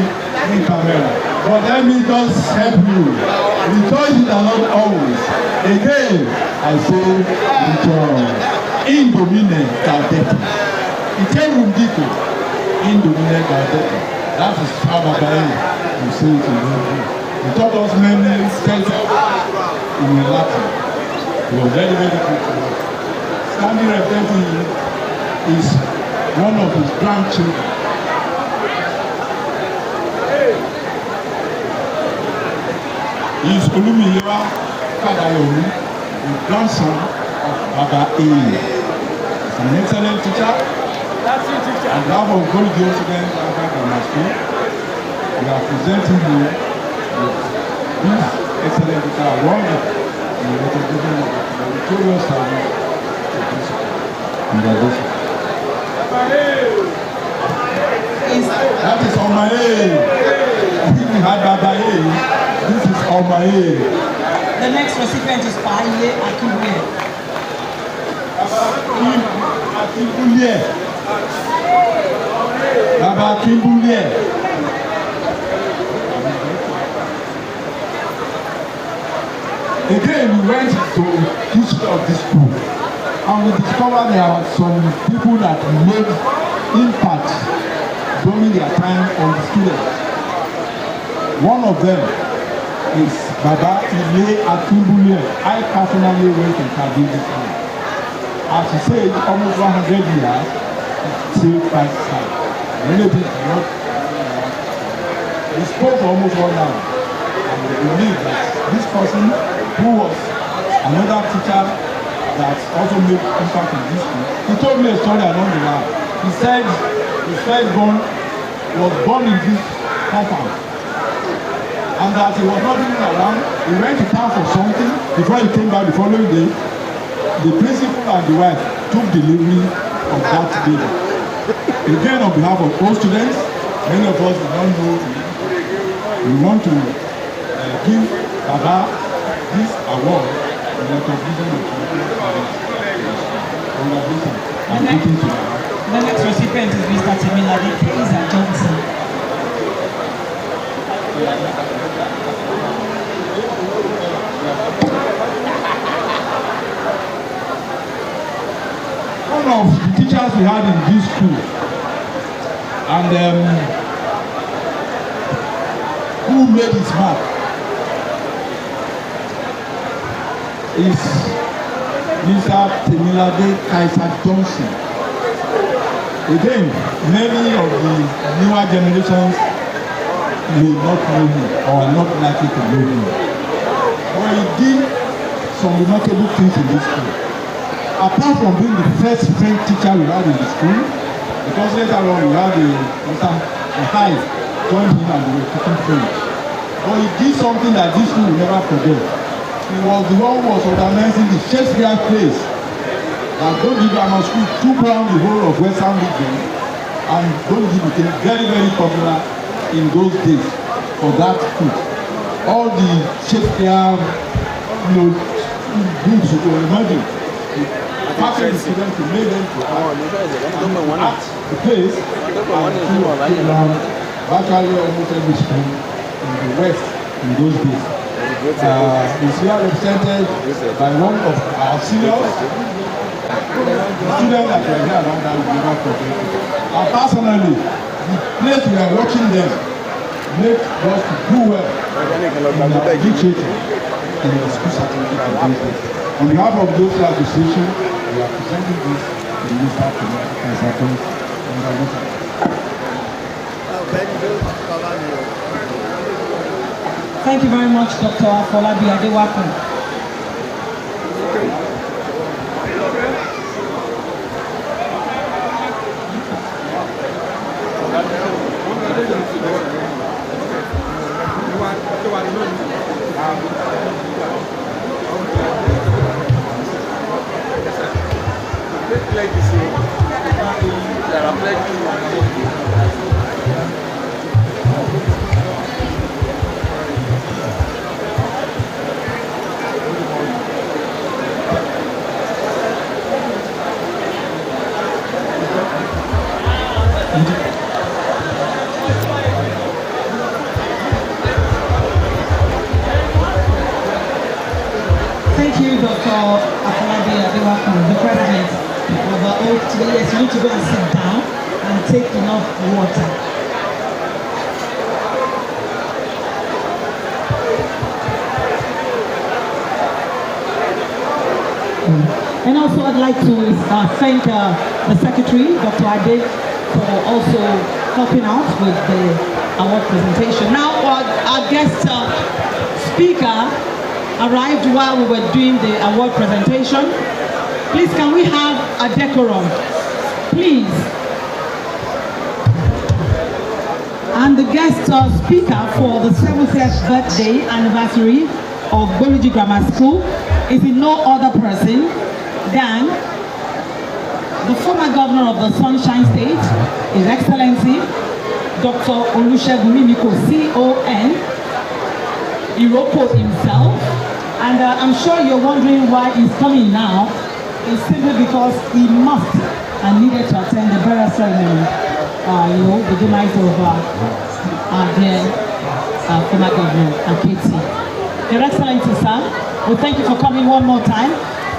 in camera. But let me just help you. The choices are not always. Again, I say, rejoice. In Domine Gaudete. He came from Diko, in Domine Gaudete. That is how Baba A will say it in Hebrew. He taught us many sentences in Latin. He was very, very good to us. Standing representing him is one of his grandchildren. He is Olumilewa Fadayomi, the grandson of Baba A. He's an excellent teacher. And now for good deal students back in my school, we are presenting you with this excellent teacher award in the recognition of the victorious service to this congratulations. That is on my A. We had Baba A. This is on my A. the next recipient is Paile Akibule. Baba Akibule. Again, we went to history of this school, and we discovered there are some people that made impact during their time on the students. One of them is Baba Ile Akinbule. I personally went to Kabul this time. As he said, almost 100 years, still quite sad. Many people not. We spoke for almost 1 hour, and we believe that this person, who was another teacher that also made impact in this school, he told me a story along the line. He said his firstborn was born in this compound, and that he was not even around. He went to town for something. Before he came back the following day, the principal and the wife took delivery of that baby. Again, on behalf of all students, many of us do not know. We want to give Baba this award in recognition of the next recipient is Mr. Temilade Johnson. One of the teachers we had in this school, and who made his mark, is Mr. Temilade Johnson. Again, many of the newer generations may not know him or are not likely to know him. But he did some remarkable things in this school. Apart from being the first French teacher we had in the school, because later on we had Mr. Ohai joined him and they were teaching French. But he did something that this school will never forget. He was the one who was organizing the Shakespeare plays that Donji Grammar School took around the whole of Western region, and Donji became very, very popular in those days for that school. All the Shakespeare, groups you can imagine, passing the students to make them to act the plays, and virtually almost every school in the West in those days. Is here represented by one of our seniors. The students that were here around that will never forget. And personally, the place we are watching them make us to do well in our literature in the school certificate. On behalf of those association, we are presenting this to the Minister of Consultants. Thank you very much, Dr. Afolabi Adewakun. Thank you, Dr. Afolabi Adewakun, the president of the OTA. Yes, you need to go and sit down and take enough water. And also I'd like to thank the secretary, Dr. Ade, for also helping out with the award presentation. Now our guest speaker arrived while we were doing the award presentation. Please, can we have a decorum? Please. And the guest speaker for the 70th birthday anniversary of Boluji Grammar School is no other person than the former governor of the Sunshine State, His Excellency, Dr. Olusegun Mimiko, CON, Iroko himself. And I'm sure you're wondering why he's coming now. It's simply because he must and needed to attend the burial ceremony, the demise of our dear former governor, Aketi. Your Excellency, sir, We thank you for coming one more time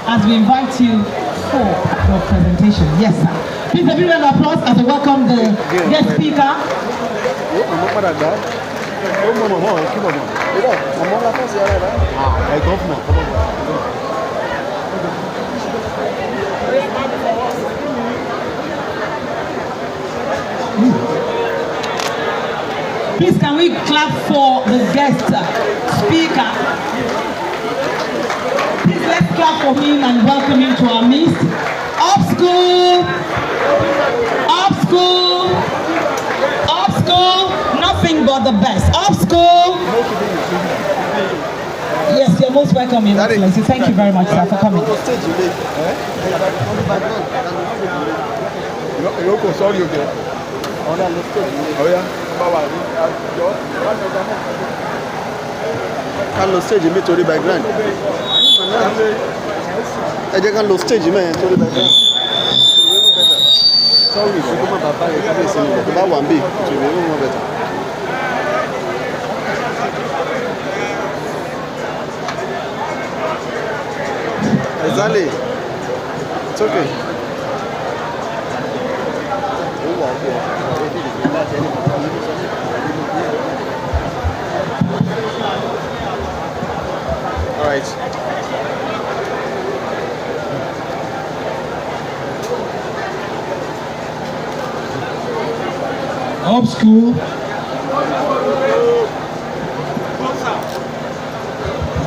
as we invite you for your presentation. Yes, sir. Please, a big round of applause as we welcome the guest speaker. Please, can we clap for the guest speaker? Please, let's clap for him and welcome him to our midst. Up school! Up school! Up school! Nothing but the best. Up school! Yes, you're most welcome, Your Excellency. Thank you very much, sir, for coming. Sorry, okay. Oh, yeah. Can lo stage mi torí background. Ẹ jẹ́ kan lo stage mi torí background. Sorry, ṣùgbọ́n má bàbá yẹn kábíyè sí mi lọ. Tó bá wà ń bì, ṣùgbọ́n ó mọ̀ bẹ̀tẹ̀. Exactly. It's okay. All right. Up school.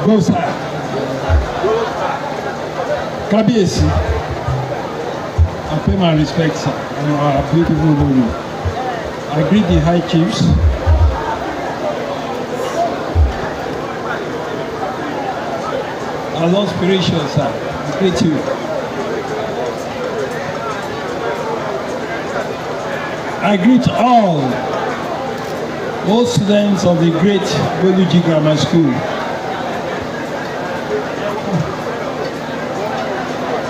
Go, sir. Kábíyèsí. I pay my respects, sir, and our beautiful lady. I greet the high chiefs. Our Lord spiritual, sir. I greet you. I greet all students of the great Boluji Grammar School.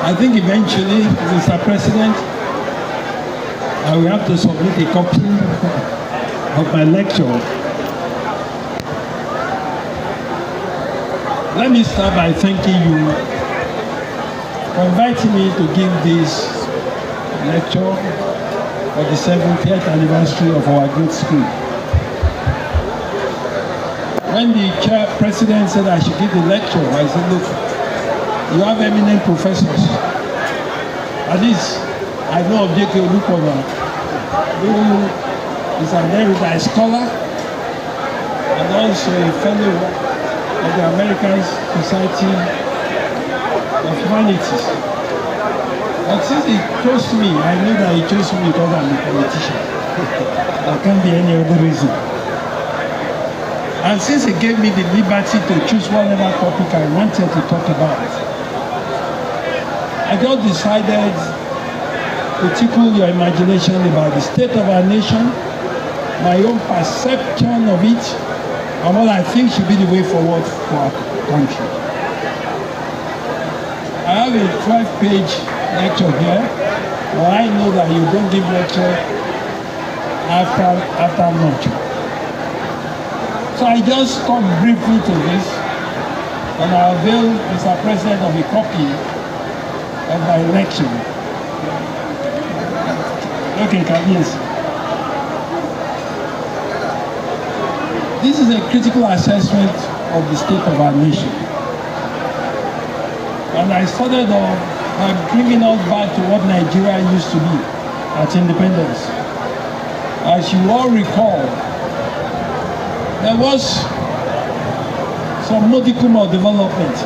I think eventually, Mr. President, I will have to submit a copy of my lecture. Let me start by thanking you for inviting me to give this lecture for the 70th anniversary of our great school. When the chair president said I should give the lecture, I said, look, you have eminent professors. At least I know of J.K. Olukona, who is an erudite scholar and also a fellow of the American Society of Humanities. But since he chose me, I knew that he chose me because I'm a politician. There can't be any other reason. And since he gave me the liberty to choose whatever topic I wanted to talk about, I just decided to tickle your imagination about the state of our nation, my own perception of it, and what I think should be the way forward for our country. I have a 12-page lecture here, but I know that you don't give lecture after lunch. So I just come briefly to this, and I avail Mr. President of a copy of my lecture. Okay, yes. This is a critical assessment of the state of our nation. And I started off by bringing us back to what Nigeria used to be at independence. As you all recall, there was some modicum of development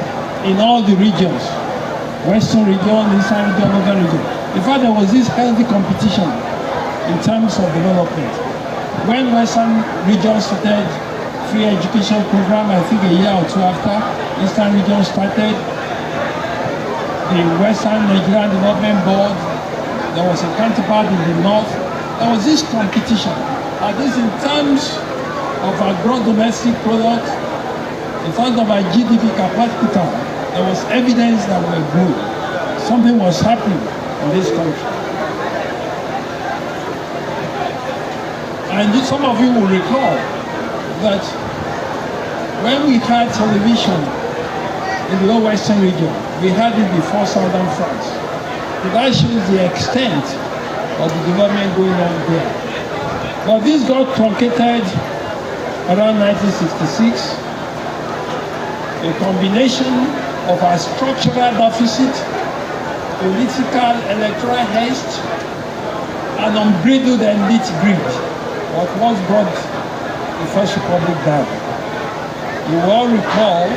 in all the regions. Western region, Eastern region, Northern region. In fact, there was this healthy competition in terms of development. When Western region started free education program, I think a year or two after, Eastern region started the Western Nigerian Development Board. There was a counterpart in the North. There was this competition. And this in terms of our gross domestic product, in terms of our GDP per capita, there was evidence that we were growing. Something was happening in this country. And some of you will recall that when we had television in the western region. We had it before southern France. So that shows the extent of the development going on there. But this got truncated around 1966. A combination of our structural deficit, political electoral haste, and unbridled elite greed was what brought the First Republic down. You will all recall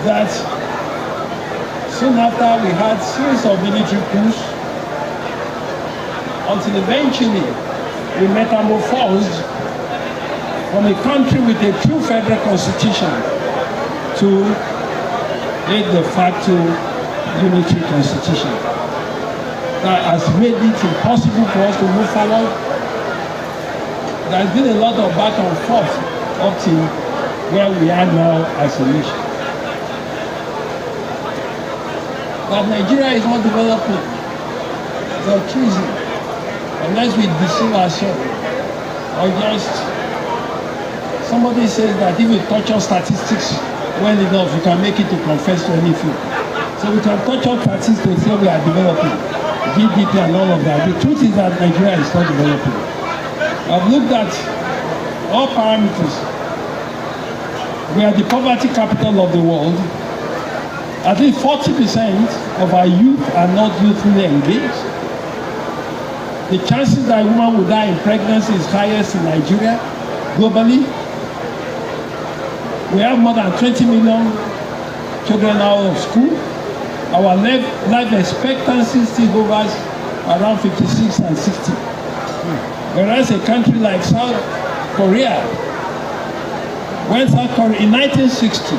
that soon after we had a series of military coups until eventually we metamorphosed from a country with a true federal constitution to a de facto unitary constitution. That has made it impossible for us to move forward. There has been a lot of back and forth up to where we are now as a nation. But Nigeria is not developing. It's treason. Unless we deceive ourselves. Or just somebody says that if you touch on statistics well enough, you can make it to confess to anything. So we can touch on statistics to say we are developing. GDP and all of that. The truth is that Nigeria is not developing. I've looked at all parameters. We are the poverty capital of the world. At least 40% of our youth are not youthfully engaged. The chances that a woman will die in pregnancy is highest in Nigeria, globally. We have more than 20 million children out of school. Our life expectancy still hovers around 56 and 60. Whereas a country like South Korea, when South Korea, in 1960,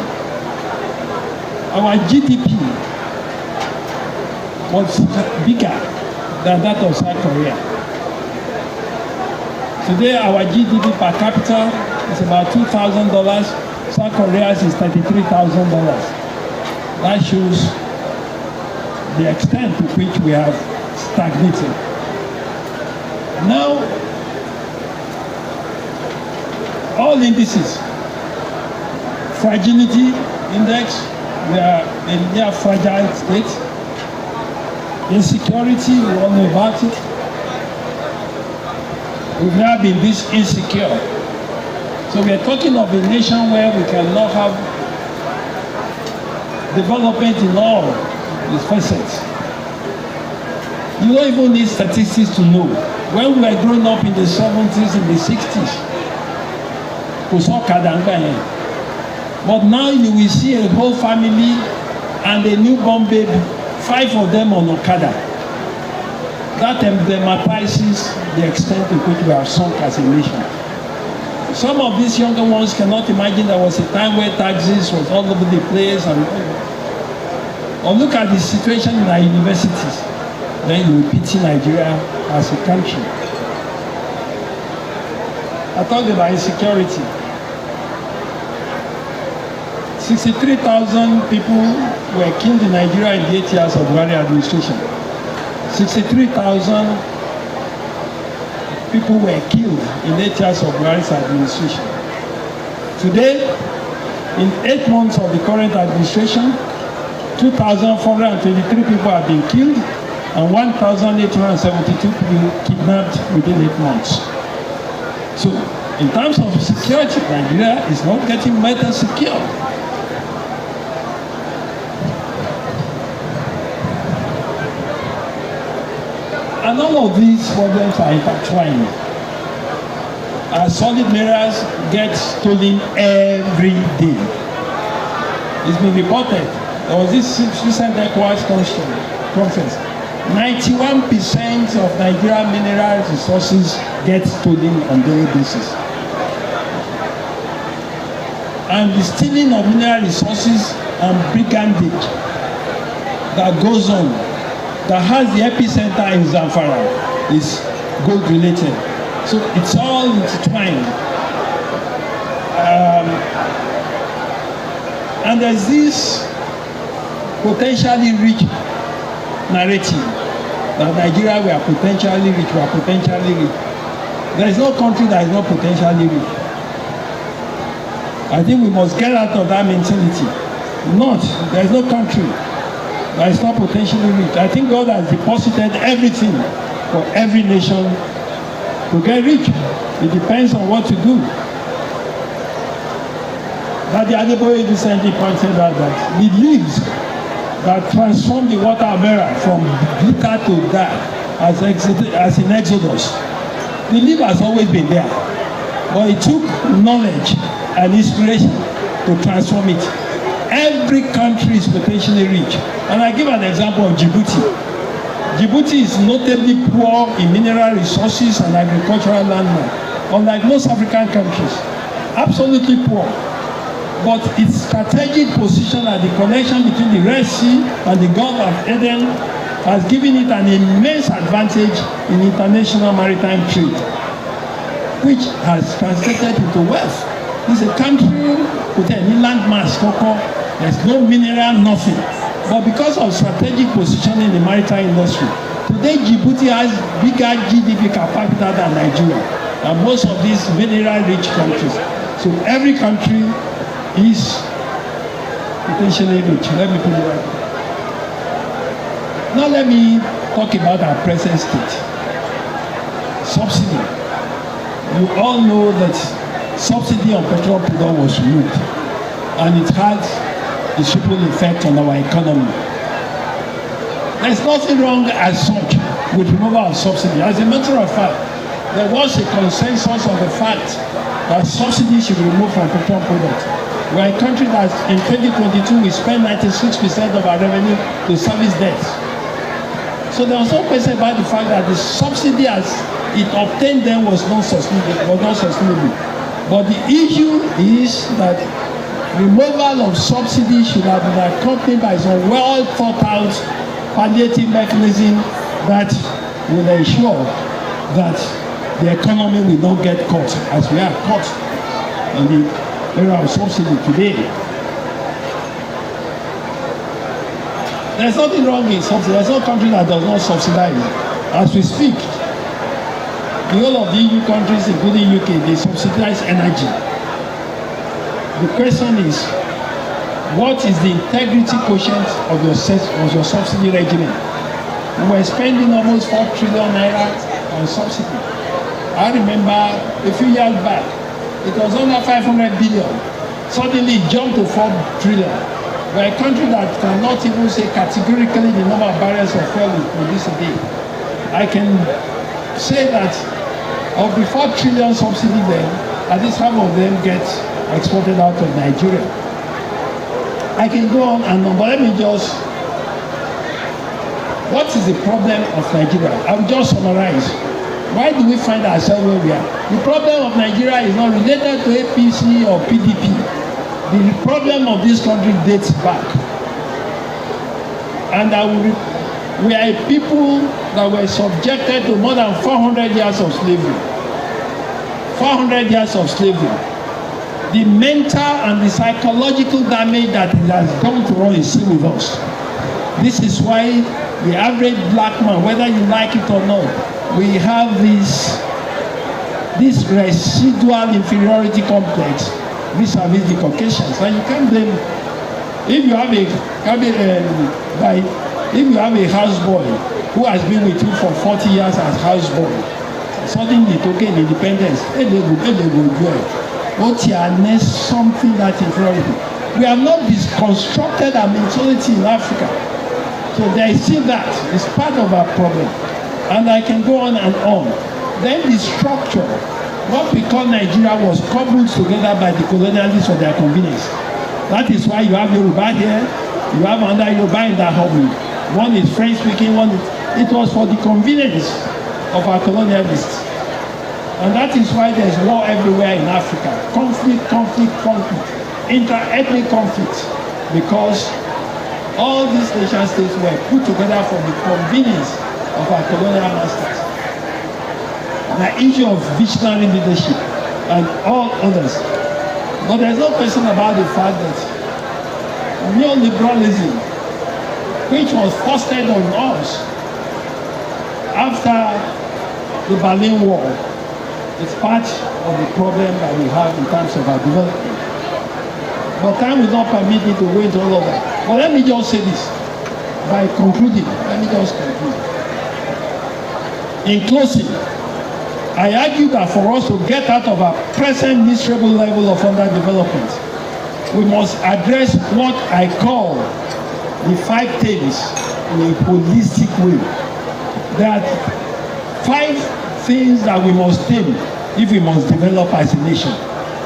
our GDP was bigger than that of South Korea. Today, our GDP per capita is about $2,000. South Korea's is $33,000. That shows the extent to which we have stagnated. Now, all indices, fragility index, we are in a near fragile state. Insecurity, we all know about it. We've now been this insecure. So we are talking of a nation where we cannot have development in all its facets. You don't even need statistics to know. When we were growing up in the 70s and the 60s, but now you will see a whole family and a newborn baby, 5 of them on Okada. That emblematizes the extent to which we are sunk as a nation. Some of these younger ones cannot imagine there was a time where taxes was all over the place. Or look at the situation in our universities. Then you will pity Nigeria as a country. I talked about insecurity. 63,000 people were killed in Nigeria in the 8 years of Buhari administration. 63,000 people were killed in 8 years of Buhari's administration. Today, in 8 months of the current administration, 2,423 people have been killed and 1,872 people kidnapped within 8 months. So, in terms of security, Nigeria is not getting better secure. And all of these problems are intertwined. Our solid mirrors get stolen every day. It's been reported. There was this recent ECOWAS conference. 91% of Nigerian mineral resources get stolen on a daily basis. And the stealing of mineral resources and brigandage that goes on, that has the epicenter in Zamfara, is gold related. So it's all intertwined. And there's this potentially rich narrative that Nigeria, we are potentially rich, we are potentially rich. There is no country that is not potentially rich. I think we must get out of that mentality. There's no country that is not potentially rich. I think God has deposited everything for every nation to get rich. It depends on what to do. Daddy Adeboye recently pointed out that the leaves that transform the water of Mera from bitter to dark as in Exodus. The leaf has always been there, but it took knowledge and inspiration to transform it. Every country is potentially rich. And I give an example of Djibouti. Djibouti is notably poor in mineral resources and agricultural landmark, unlike most African countries. Absolutely poor. But its strategic position at the connection between the Red Sea and the Gulf of Eden has given it an immense advantage in international maritime trade, which has translated into wealth. It's a country with an inland mass, there's no mineral, nothing. But because of strategic position in the maritime industry, today Djibouti has bigger GDP per capita than Nigeria and most of these mineral-rich countries. So every country is potentially rich. Let me put it right. Now let me talk about our present state. Subsidy. You all know that subsidy on petrol product was removed, and it had a triple effect on our economy. There's nothing wrong as such with removal of subsidy. As a matter of fact, there was a consensus on the fact that subsidy should be removed from petrol products. We're a country that in 2022 we spend 96% of our revenue to service debts. So there was no question about the fact that the subsidy as it obtained then was not sustainable. But the issue is that removal of subsidy should have been accompanied by some well thought out palliative mechanism that will ensure that the economy will not get caught as we are caught in the era of subsidy today. There's nothing wrong with subsidy. There's no country that does not subsidize. As we speak, the whole of the EU countries, including UK, they subsidize energy. The question is, what is the integrity quotient of your subsidy regimen? We were spending almost 4 trillion naira on subsidy. I remember a few years back, it was under 500 billion. Suddenly it jumped to 4 trillion. We're a country that cannot even say categorically the number of barrels of fuel we produce a day. I can say that of the 4 trillion subsidy then, at least half of them get exported out of Nigeria. I can go on and on, but let me just, what is the problem of Nigeria? I will just summarize. Why do we find ourselves where we are? The problem of Nigeria is not related to APC or PDP. The problem of this country dates back. And we are a people that were subjected to more than 400 years of slavery. 400 years of slavery. The mental and the psychological damage that it has done to us is still with us. This is why the average black man, whether you like it or not, we have this residual inferiority complex vis-a-vis the Caucasians. And you can't blame, if you have a houseboy who has been with you for 40 years as houseboy, suddenly to gain independence, something that inferiority. We have not deconstructed our mentality in Africa. So there is still that. It's part of our problem. And I can go on and on. Then the structure, what we call Nigeria, was cobbled together by the colonialists for their convenience. That is why you have Yoruba here, you have another Yoruba in that hobby. One is French speaking, one is, it was for the convenience of our colonialists. And that is why there's war everywhere in Africa. Conflict, inter-ethnic conflict. Because all these nation states were put together for the convenience of our colonial masters. The issue of visionary leadership and all others. But there's no question about the fact that neoliberalism, which was fostered on us after the Berlin Wall, is part of the problem that we have in terms of our development. but time will not permit me to go into all of that. But let me just say this by concluding. Let me just conclude. In closing, I argue that for us to get out of our present miserable level of underdevelopment, we must address what I call the 5 things in a holistic way. There are 5 things that we must tame if we must develop as a nation.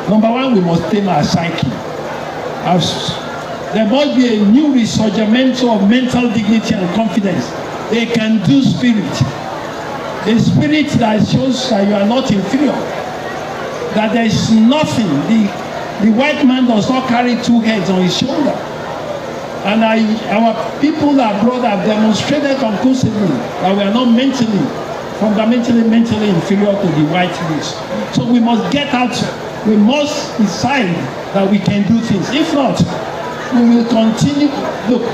Number 1, we must tame our psyche. There must be a new resurgence of mental dignity and confidence. A can-do spirit. A spirit that shows that you are not inferior. That there is nothing. The white man does not carry 2 heads on his shoulder. And our people abroad have demonstrated conclusively that we are not fundamentally inferior to the white race. So we must get out. We must decide that we can do things. If not, we will continue. Look,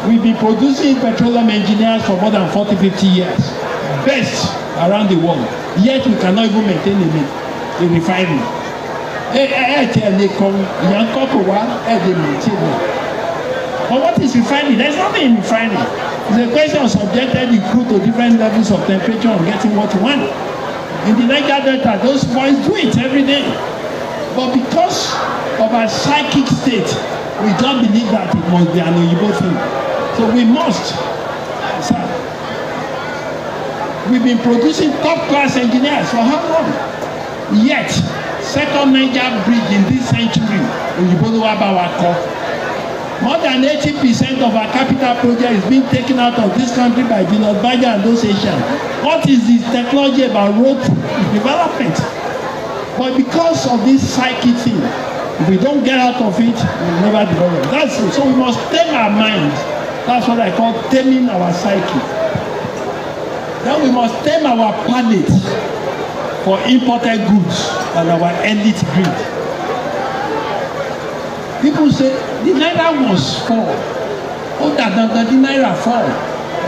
we've been producing petroleum engineers for more than 40-50 years. Best around the world. Yet we cannot even maintain a refinery. But what is refining? There's nothing in refining. It's a question of subjecting the crude to different levels of temperature and getting what you want. In the Niger Delta, those boys do it every day. But because of our psychic state, we don't believe that it must be an Oyibo thing. So we must. Sir, we've been producing top-class engineers for how long? Yet, second Niger bridge in this century, Oyibo do Abawako. More than 80% of our capital project is being taken out of this country by Julius Berger and those Asians. What is this technology about road development? But because of this psyche thing, if we don't get out of it, we'll never develop. That's it. So we must tame our mind. That's what I call taming our psyche. Then we must tame our palate for imported goods and our elite greed. People say the naira must fall. Oh, that the naira fall.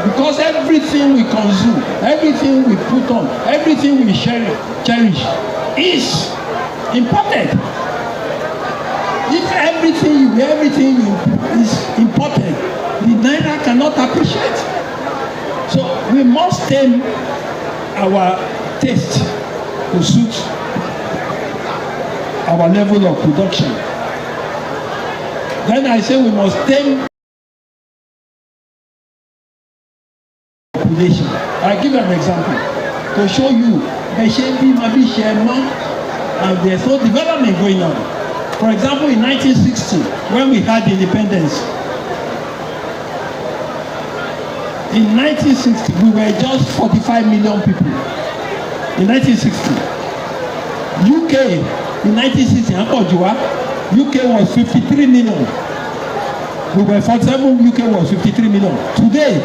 Because everything we consume, everything we put on, everything we cherish is imported. If everything is imported, the naira cannot appreciate. So we must tame our taste to suit our level of production. Then I say we must tame population. I'll give an example to show you and there's no development going on. For example, in 1960, when we had independence, in 1960 we were just 45 million people. In 1960, UK in 1960, UK was 53 million. We were 47, UK was 53 million. Today,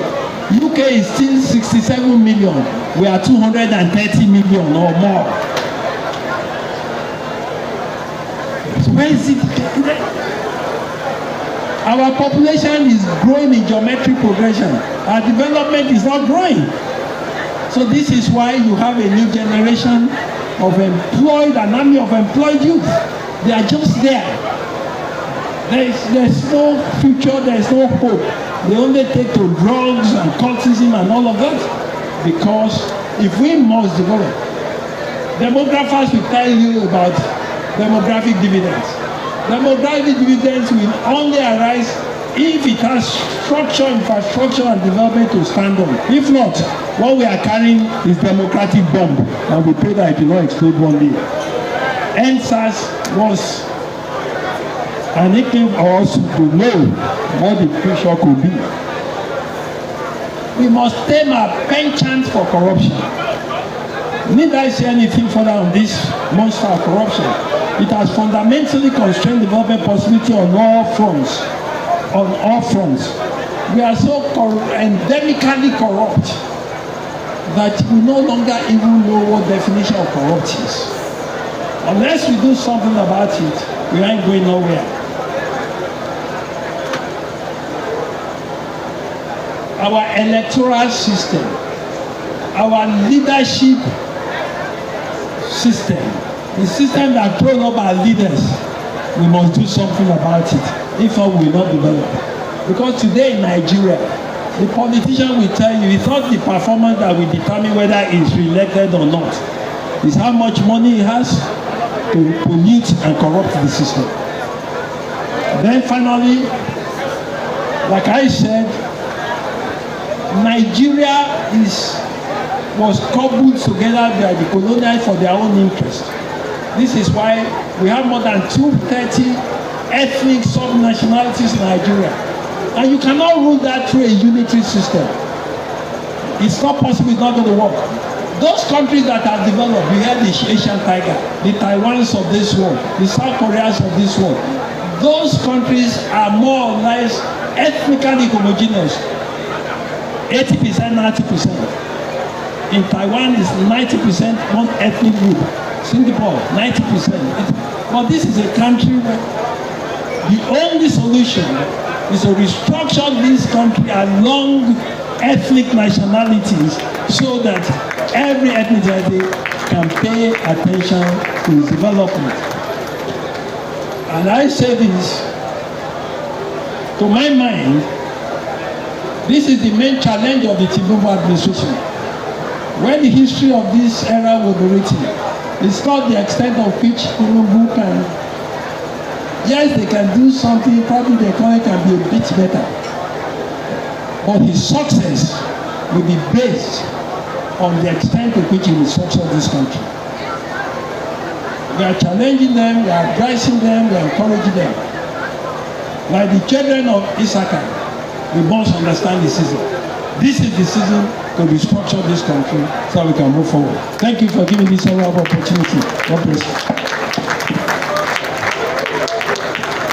UK is still 67 million. We are 230 million or more. So where is it? Our population is growing in geometric progression. Our development is not growing. So this is why you have a new generation of an army of employed youth. They are just there. There's no future, there's no hope. They only take to drugs and cultism and all of that. Because if we must develop, demographers will tell you about demographic dividends. Demographic dividends will only arise if it has structure, infrastructure and development to stand on. If not, what we are carrying is democratic bomb, and we pray that it will not explode one day. NSAS was an inkling for us to know what the future could be. We must tame our penchant for corruption. Need I say anything further on this monster of corruption? It has fundamentally constrained development possibility on all fronts. On all fronts. We are so endemically corrupt that we no longer even know what definition of corrupt is. Unless we do something about it, we ain't going nowhere. Our electoral system, our leadership system, the system that throws up our leaders, we must do something about it. If not, we will not develop. Because today in Nigeria, the politician will tell you it's not the performance that will determine whether he's re-elected or not. It's how much money he has to pollute and corrupt the system. Then finally, like I said, Nigeria was cobbled together by the colonials for their own interest. This is why we have more than 230 ethnic sub-nationalities in Nigeria. And you cannot rule that through a unitary system. It's not possible, it's not going to work. Those countries that are developed, we have the Asian tiger, the Taiwans of this world, the South Koreas of this world. Those countries are more or less ethnically homogeneous. 80%, 90%. In Taiwan is 90% one ethnic group. Singapore, 90%. But this is a country where the only solution is to restructure this country along ethnic nationalities so that every ethnicity can pay attention to its development. And I say this, to my mind, this is the main challenge of the Tinubu administration. When the history of this era will be written, it's not the extent of which Tinubu can, yes, they can do something, probably the economy can be a bit better. But his success will be based on the extent to which he will succeed this country. We are challenging them, we are advising them, we are encouraging them. Like the children of Issachar, we must understand the season. This is the season to restructure this country so we can move forward. Thank you for giving this opportunity. God bless you.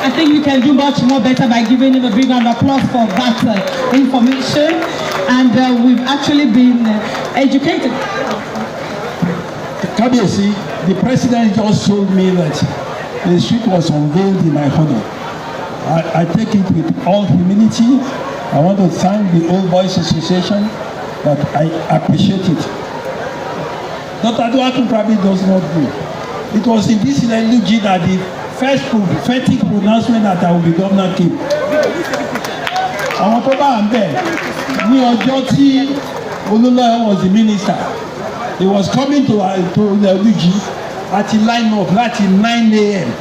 I think you can do much more better by giving him a big round of applause for that information. And we've actually been educated. Kabiyesi, the president just told me that the street was unveiled in my honor. I take it with all humility. I want to thank the Old Boys Association, but I appreciate it. Dr. Aduaku probably does not do. It was in this eulogy that the first prophetic pronouncement that I will be governor came. Àwọn tó bá ń bẹ̀ ní ọjọ́ tí Olúlọ́yọ̀ was the minister, he was coming to the eulogy at the line up láti 9 a.m.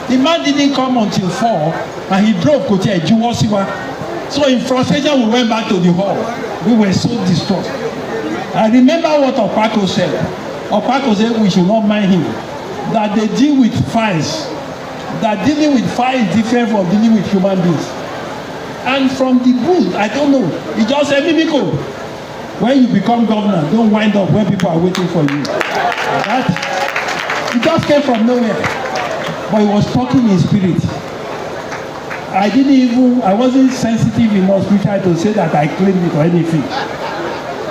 The man didn't come until 4 and he drove kò tiẹ̀ juwọ́ sí wa. So in frustration, we went back to the hall. We were so distraught. I remember what Opako said. Opako said we should not mind him. That they deal with files. That dealing with files is different from dealing with human beings. And from the booth, I don't know. He just said, Mimiko, when you become governor, don't wind up when people are waiting for you. That, it just came from nowhere. But he was talking in spirit. I wasn't sensitive enough spiritually to say that I claimed it or anything.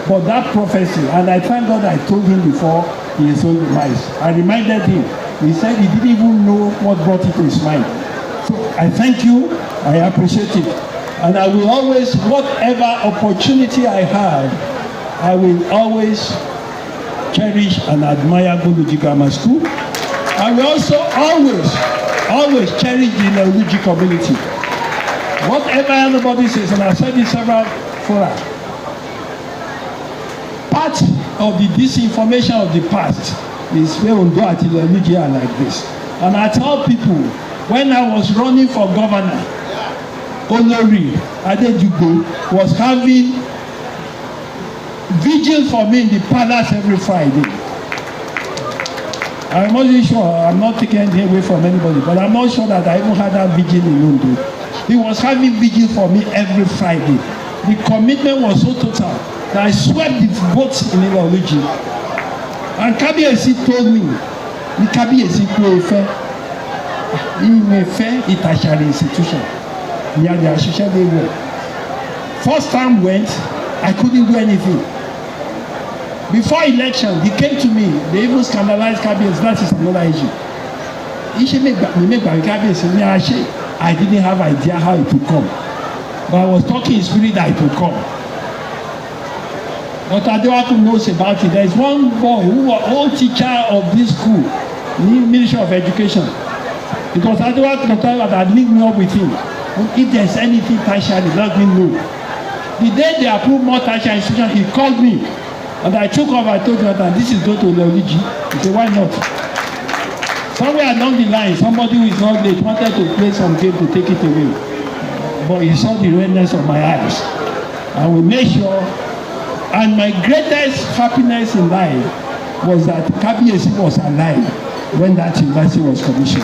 But that prophecy, and I thank God I told him before he sold the mice. I reminded him. He said he didn't even know what brought it to his mind. So I thank you. I appreciate it. And I will always, whatever opportunity I have, I will always cherish and admire Guluji Grammar School. I will also always cherish the Neoluji community. Whatever anybody says, and I've said this several fora, part of the disinformation of the past is where Ondo and Neoluji are like this. And I tell people, when I was running for governor, Olori Adejugo was having vigil for me in the palace every Friday. I'm not really sure, I'm not taking anything away from anybody, but I'm not sure that I even had that vigil in London. He was having vigil for me every Friday. The commitment was so total that I swept the votes in Neoluji. And Kabiyesi told me, the Kabiyesi kú Ifẹ̀, Ifẹ̀ ìtàṣàrà institution. Ní àjà àṣìṣe they were. First time went, I couldn't do anything. Before election, he came to me. They even scandalized Kabiyesi. That is another issue. I didn't have idea how it would come. But I was talking in spirit that it would come. Dr. Adewaku knows about it. There is one boy who was old teacher of this school, Ministry of Education. Because I don't want to tell you that link me up with him. If there's anything tertiary, let me know. The day they approve more tertiary institution, he called me. And I took off, I told him that this is going to Leoligi. He said, why not? Somewhere along the line, somebody who is not late wanted to play some game to take it away. But he saw the redness of my eyes. And we made sure. And my greatest happiness in life was that Kabiyesi was alive when that university was commissioned.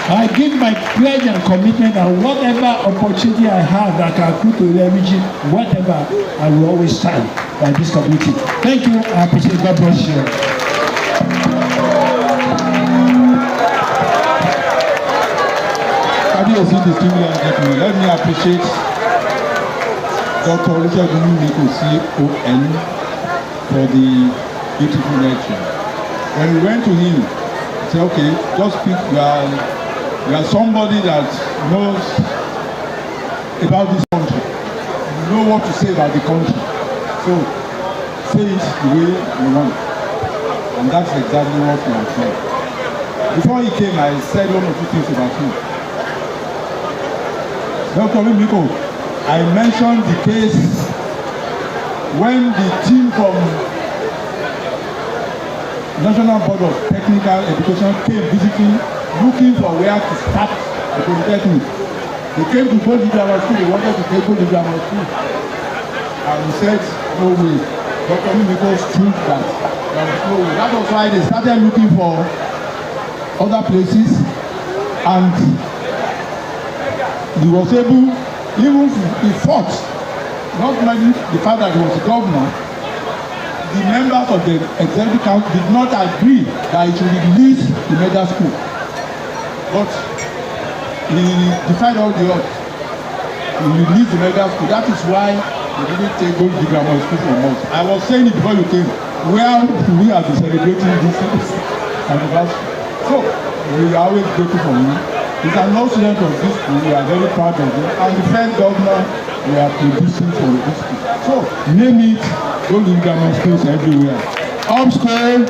I give my pledge and commitment, and whatever opportunity I have that can put to Leoligi, whatever, I will always stand by this committee. Thank you. I appreciate it. God bless you. Kabiyesi distinguished gentlemen, let me appreciate Dr. Oijefon CON for the beautiful lecture. When we went to him, he said, okay, just speak, you are somebody that knows about this country. You know what to say about the country. So, say it the way you want. And that's exactly what we have done. Before he came, I said one or two things about him. Dr. Mimiko, I mentioned the case when the team from National Board of Technical Education came visiting, looking for where to start the Polytechnic. They came to Bold Grammar School, they wanted to take Bold Grammar School. And we said, no way. Dr. Mimiko stood that. There was no way. That was why they started looking for other places, and he was able, even he fought, not only the fact that he was a governor, the members of the executive council did not agree that he should release the medical school. But he defied all the odds. He released the medical school. That is why he didn't take Gold Grammar School from us. I was saying it before you came, where we have been celebrating this anniversary. So, we are always grateful for him. He's an old student of this school. We are very proud of him. And the first governor we are producing for this school. So, name it, Gold Grammar Schools everywhere. Up school.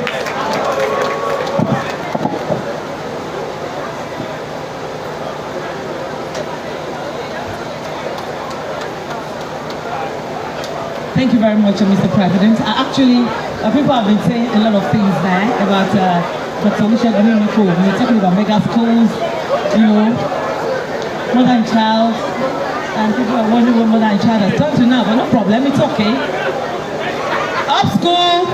Thank you very much, Mr. President. Actually, people have been saying a lot of things there about Dr. Oijefon TV. We're talking about mega schools, you know, mother and child, and people are wondering what mother and child has done to now, but no problem, it's okay. Up school.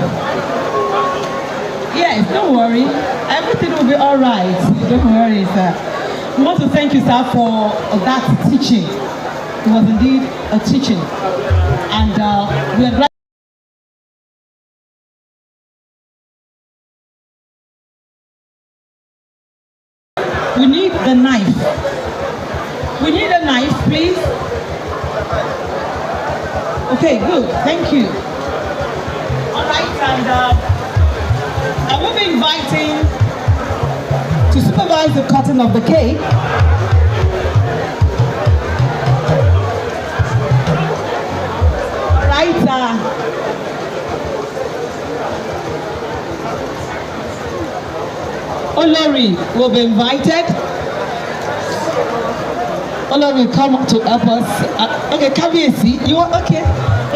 Yes, don't worry. Everything will be all right. Don't worry, sir. We want to thank you, sir, for that teaching. It was indeed a teaching. And we are glad. We need the knife. We need a knife, please. Okay, good. Thank you. All right, and I will be inviting to supervise the cutting of the cake. All right. Olori will be invited. Olori will come to help us. Okay, Kabiyesi, you want? Okay.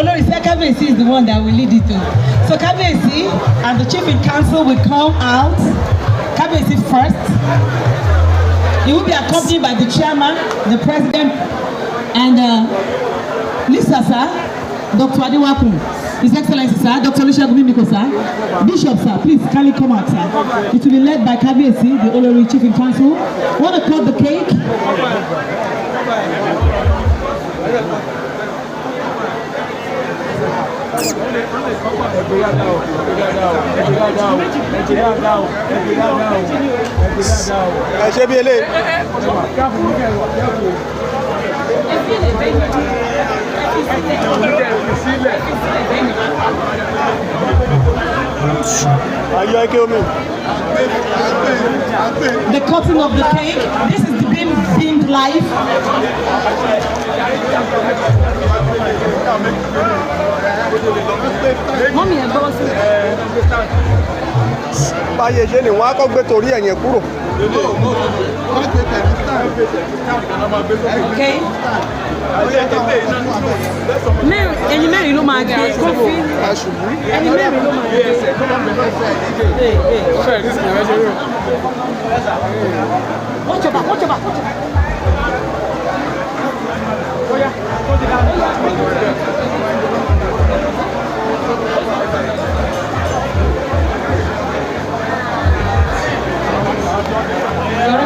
Olori said Kabiyesi is the one that will lead it to. So Kabiyesi and the chief in council will come out. Kabiyesi first. He will be accompanied by the chairman, the president, and Lisa, sir, Dr. Adewakun. His Excellency, sir, Dr. Oijefon TV, sir, Bishop, sir, please kindly come out, sir. It will be led by Kabiyesi, the Olori Chief in Council. Want to cut the cake? The cutting of the cake. This is being live. Mommy, I go. Báyé ṣe ni wọ́n á kọ́ gbé torí ẹ̀yẹn kúrò. Okay. Ẹni mẹ́rin ló máa gbé kófí. Ẹni mẹ́rin ló máa gbé. Ó jọba. Your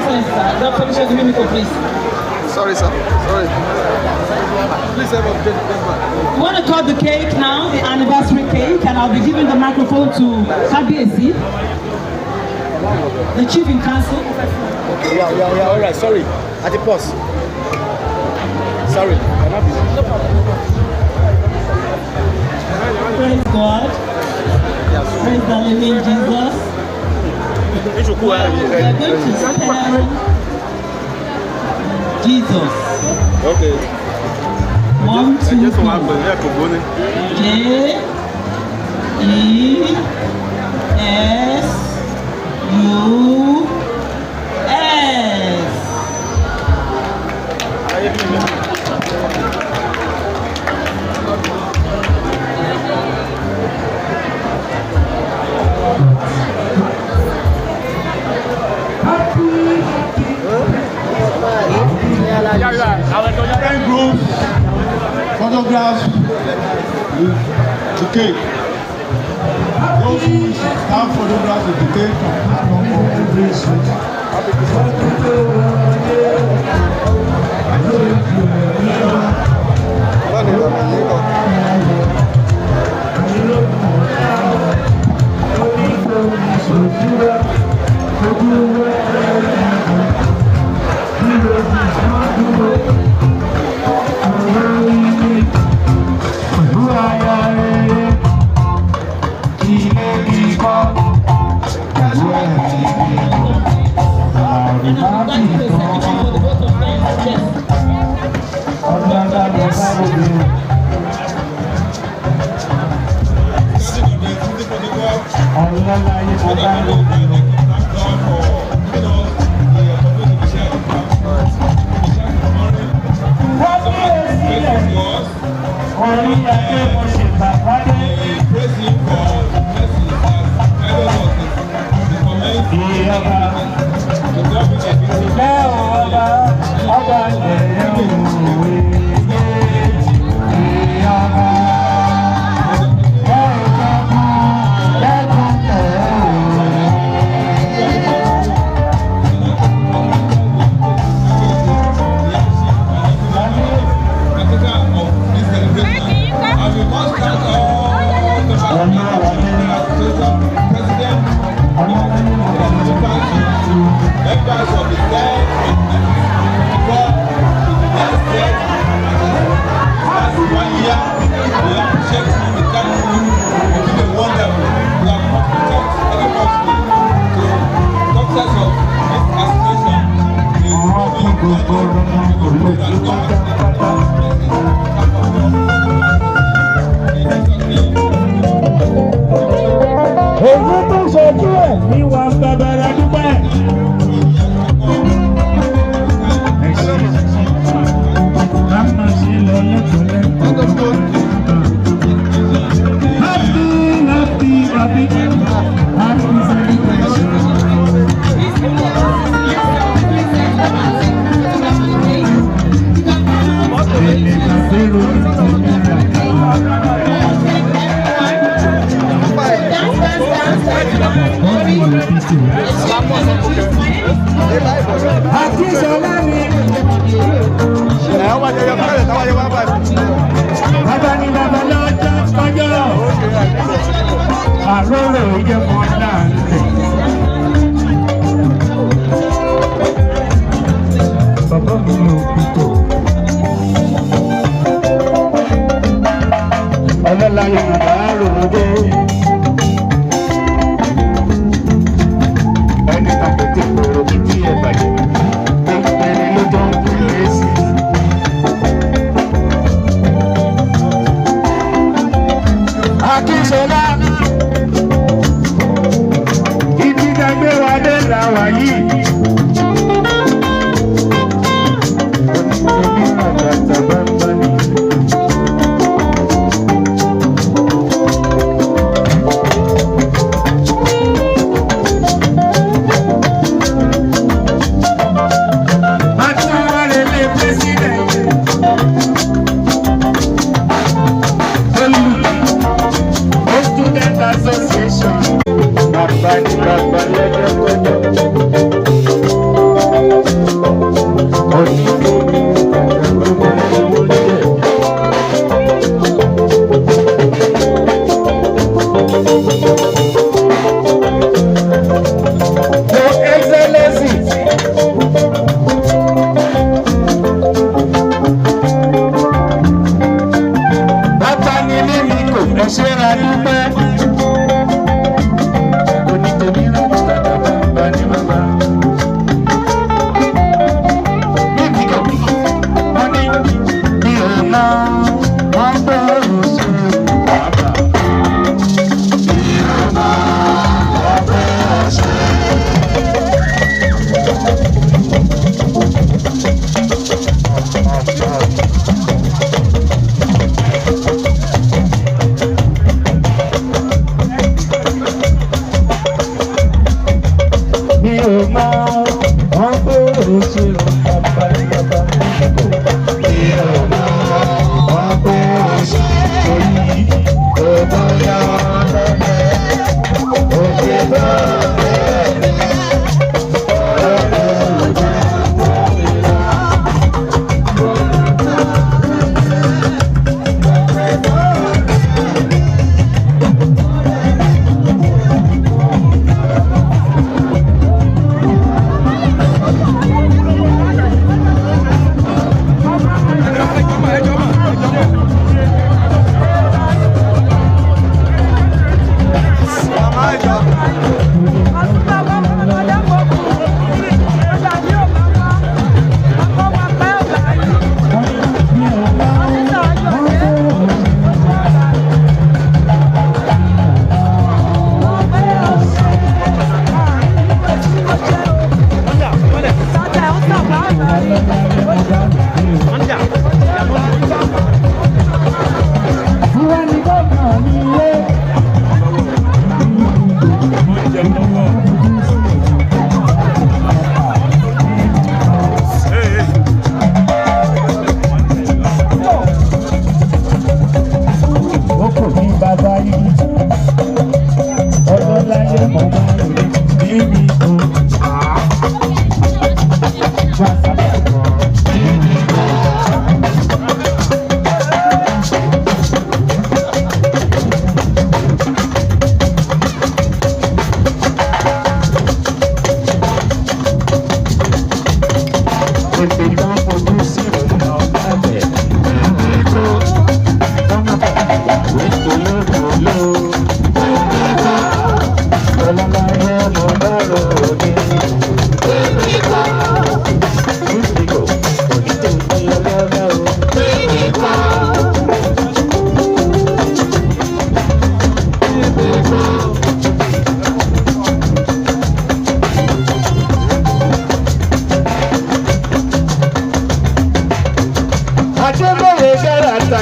Excellency, sir, the permission to Mimiko, please. Sorry, sir. Sorry. Please have a good man. We want to cut the cake now, the anniversary cake, and I'll be giving the microphone to KBC, the Chief in Council. Okay, yeah, all right. Sorry. At the pause. Sorry. No problem. Praise God. Praise the living Jesus. We are going to stand Jesus. Okay. 1, 2, 3. J E S U S. Different groups, photographs, the cake. Those who have photographs with the cake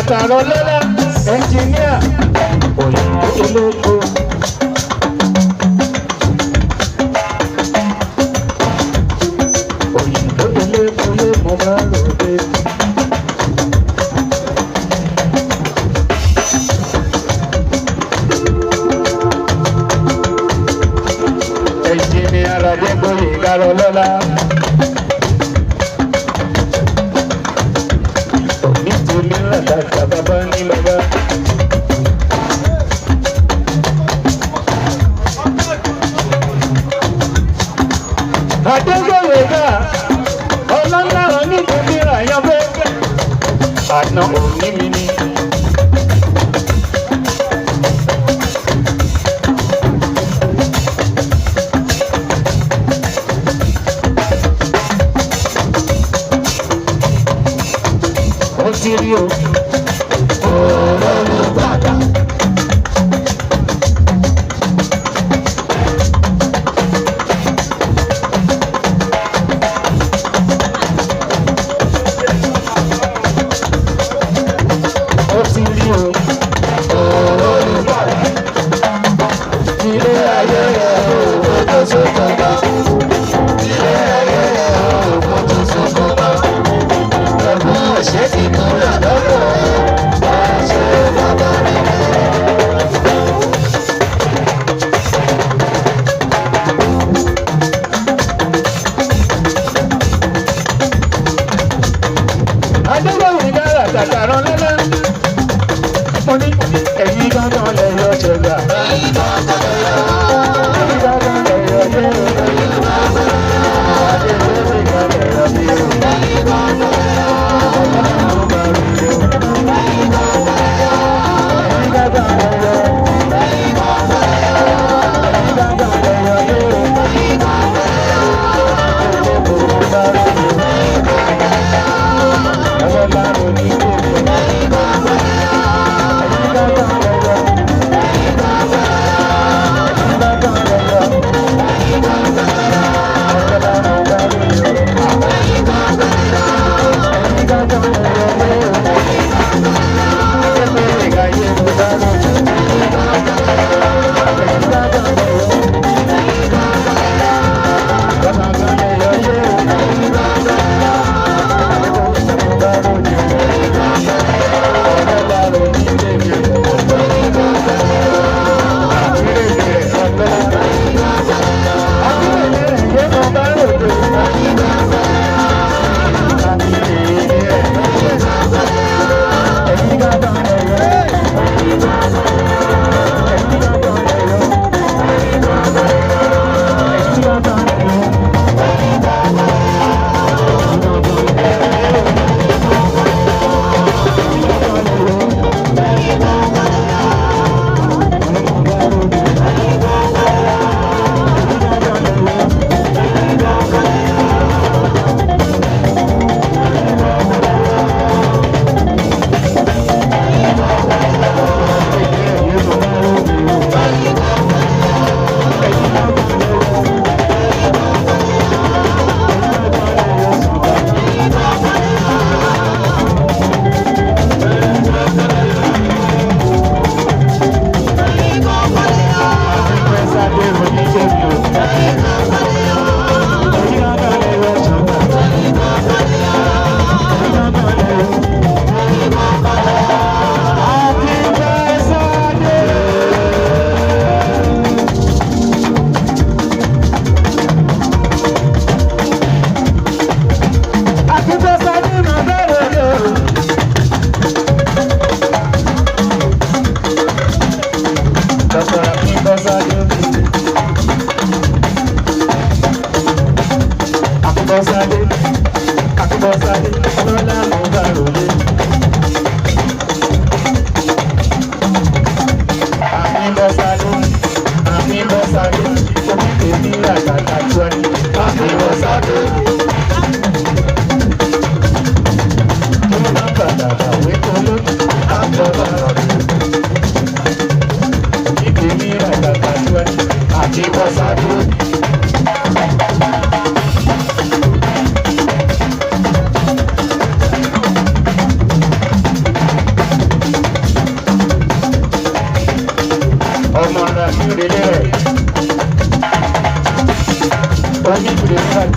tàtàrọ lọ́lá ẹnjìníà òyìnbó eléko. Òyìnbó eléko lé mo bá ròde. Ẹnjìníà Adégbóyè Garọ lọ́lá. Baba ni baba. Adégbòye náà ọlọ́lá onídìí àyàn fẹ́fẹ́ àná òní mi ni. Ó ti rí o.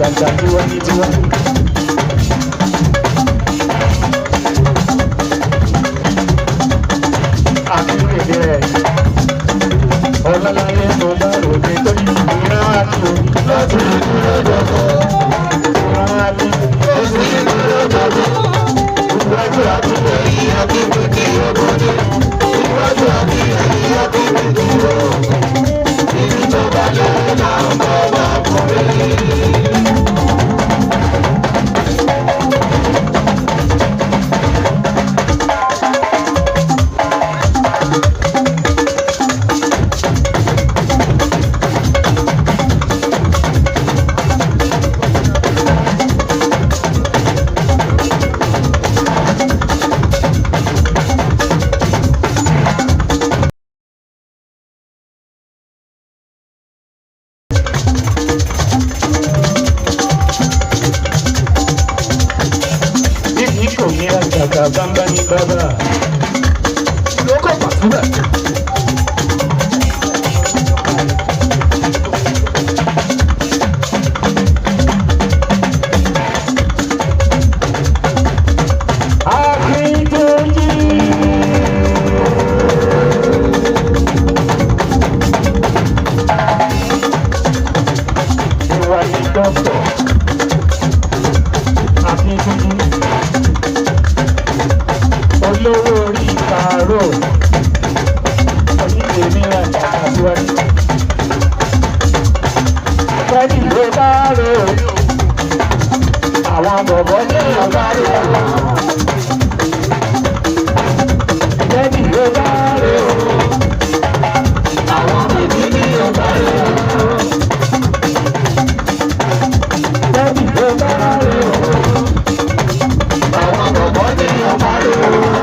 àtàtà tiwa ní tiwa. Àkíyèdè rẹ̀ ọlọ́láyé mo bá ròde tó ní ìran àti òní láti ìdúró dọ́gbọ́. Ìran àti òní ìdúró dọ́gbọ́. Ìwájú àti ẹ̀yìn àkíyèdè kí ó bọ́dé. Ìwájú àti ẹ̀yìn àkíyèdè kí ó bọ́dé. Ibi tó bá lé náà ń bọ̀ wá fún mi. Bamba ni baba. Loko pasura. Olówó orí ìpààrọ̀ onílé mìíràn àtàkùwájú. Fẹ́ẹ̀dì ló bá rò ó, àwọn bọ̀bọ̀ ní ọ̀gá rò ó. Fẹ́ẹ̀dì ló bá rò ó, àwọn bèbí ní ọ̀gá rò ó. Fẹ́ẹ̀dì ló bá rò ó, àwọn bọ̀bọ̀ ní ọ̀gá rò ó.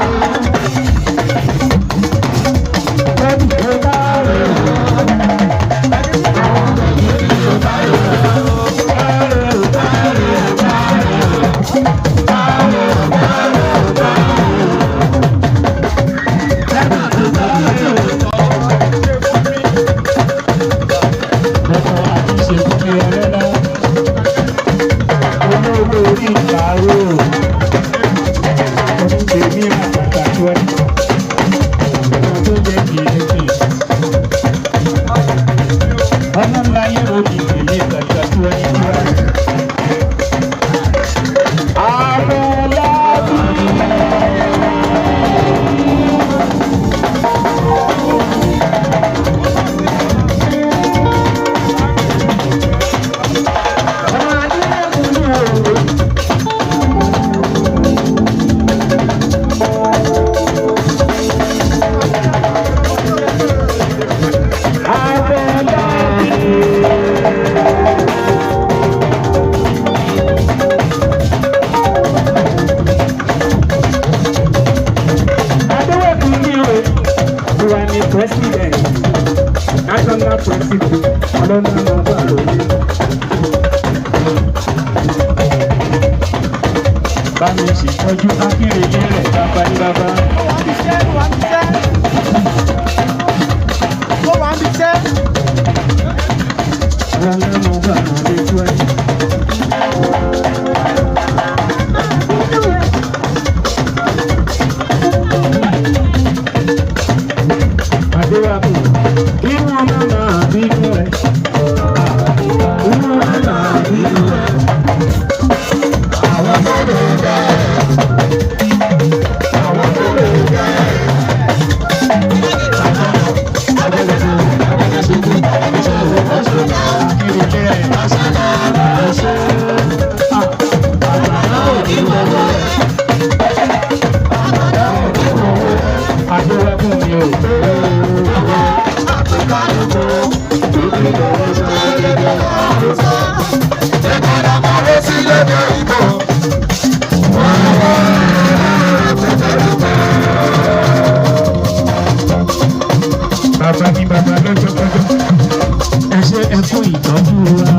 President, national president, ọlọ́nà ọba lóye. Bámi ṣètọ́jú akérèlé rẹ̀ bàbá ní bàbá. Ọlọ́nà ọba lóye tó ẹ̀. Kí wọ́n máa bínú ẹ̀. Kí wọ́n máa bínú ẹ̀. Àwọn tó lè jẹ́. Àwọn tó lè jẹ́. Bàbá ni bàbá lọ́jọ́kọ́jọ́, ẹ ṣe ẹ kú ìtọ́jú wa.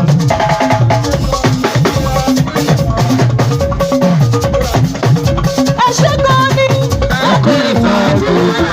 Ẹ ṣe gan ni. Ẹ kú ìtọ́jú wa.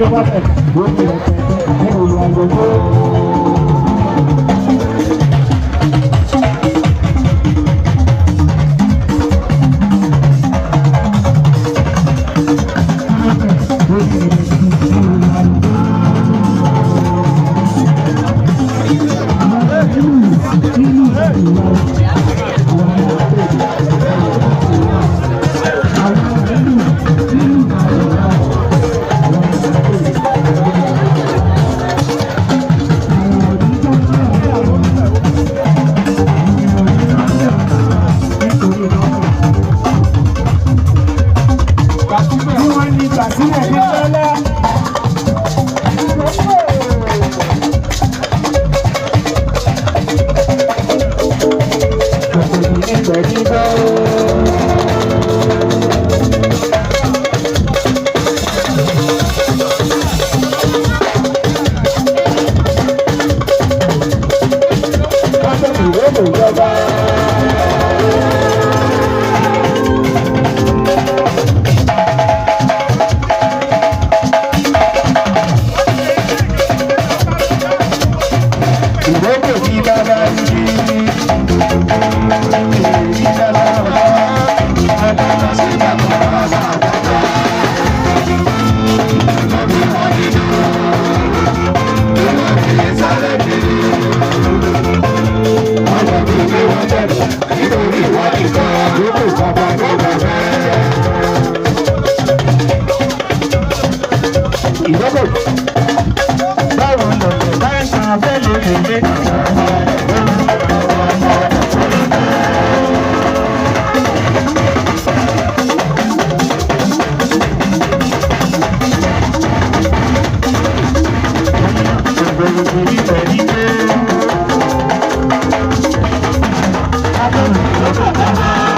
Thank you.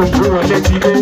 òkú wọlé ti dé.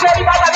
Everybody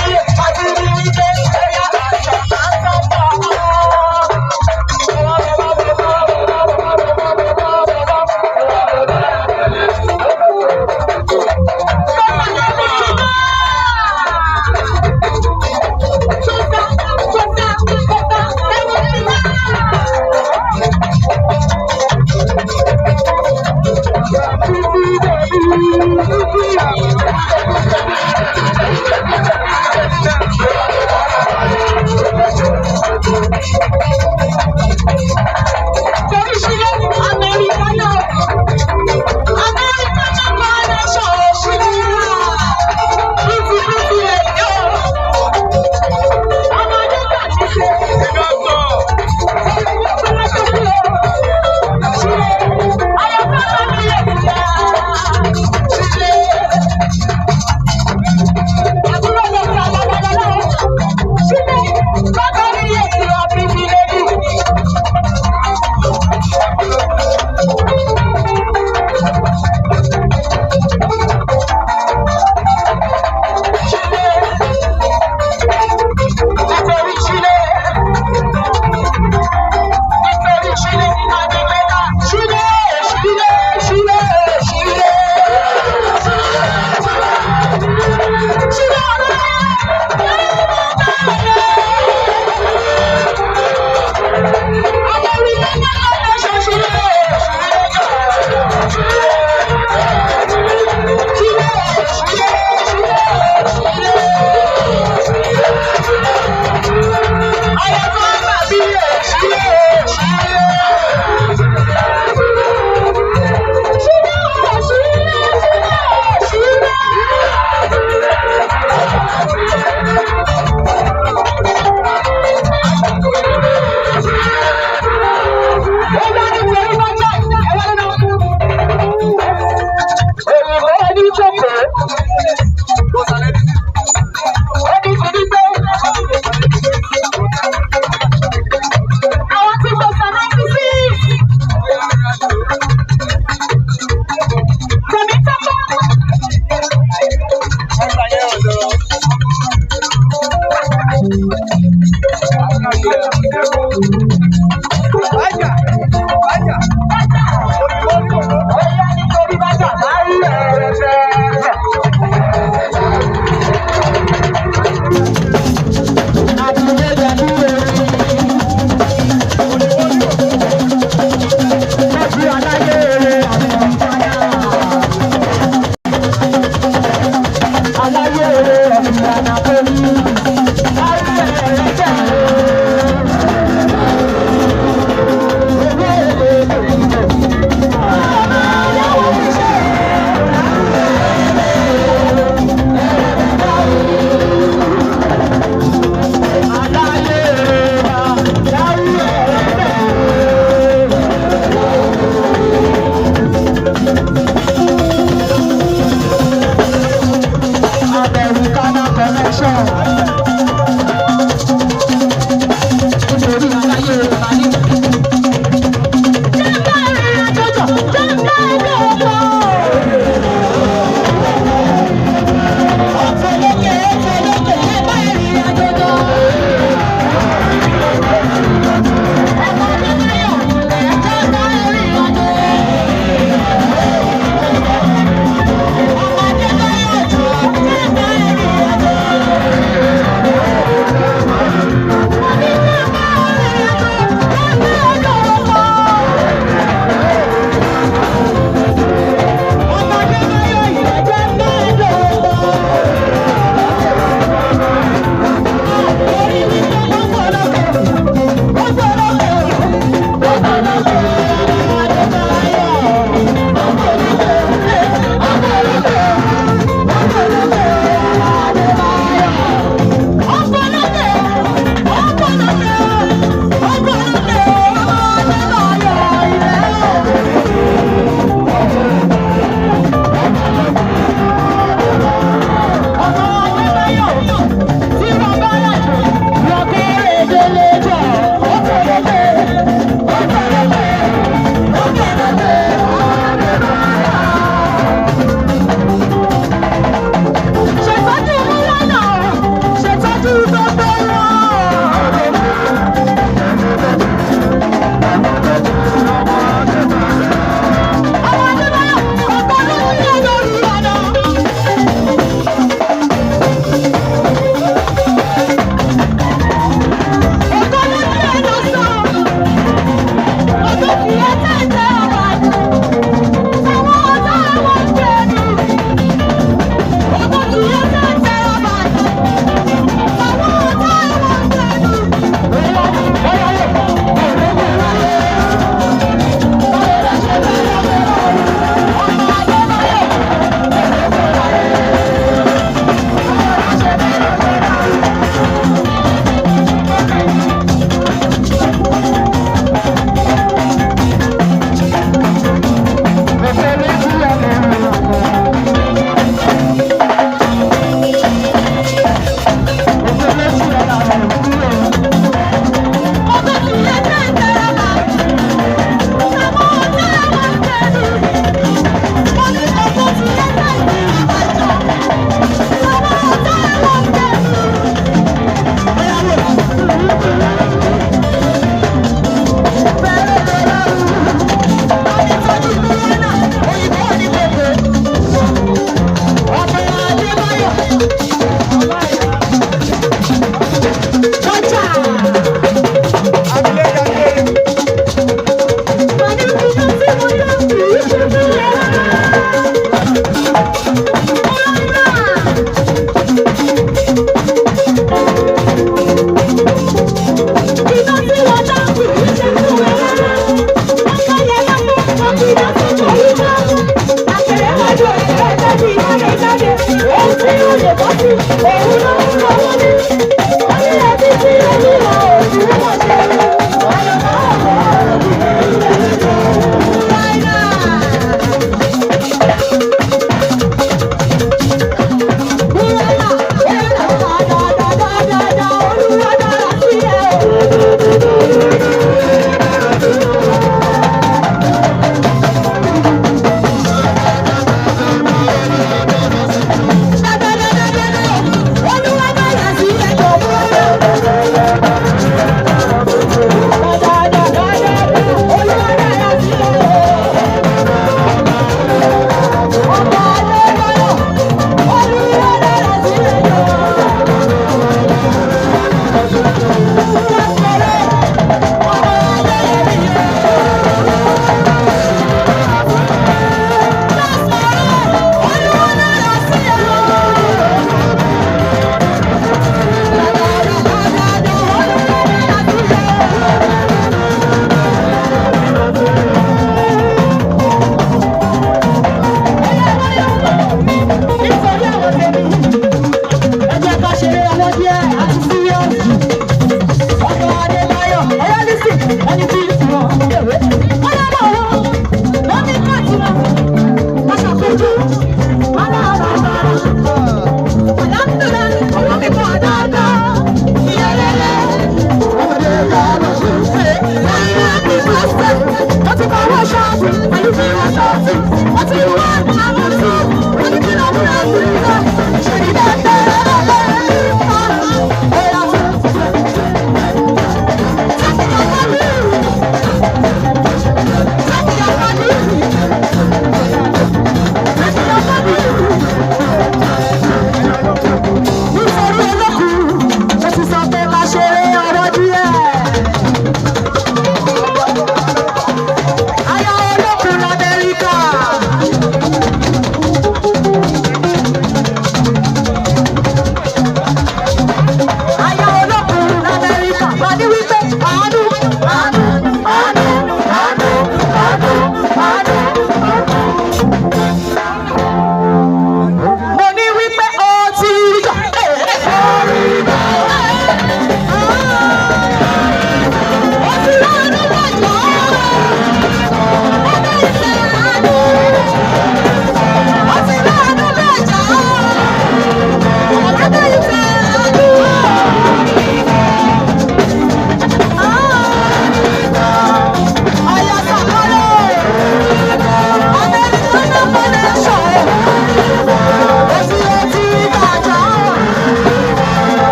Olúwa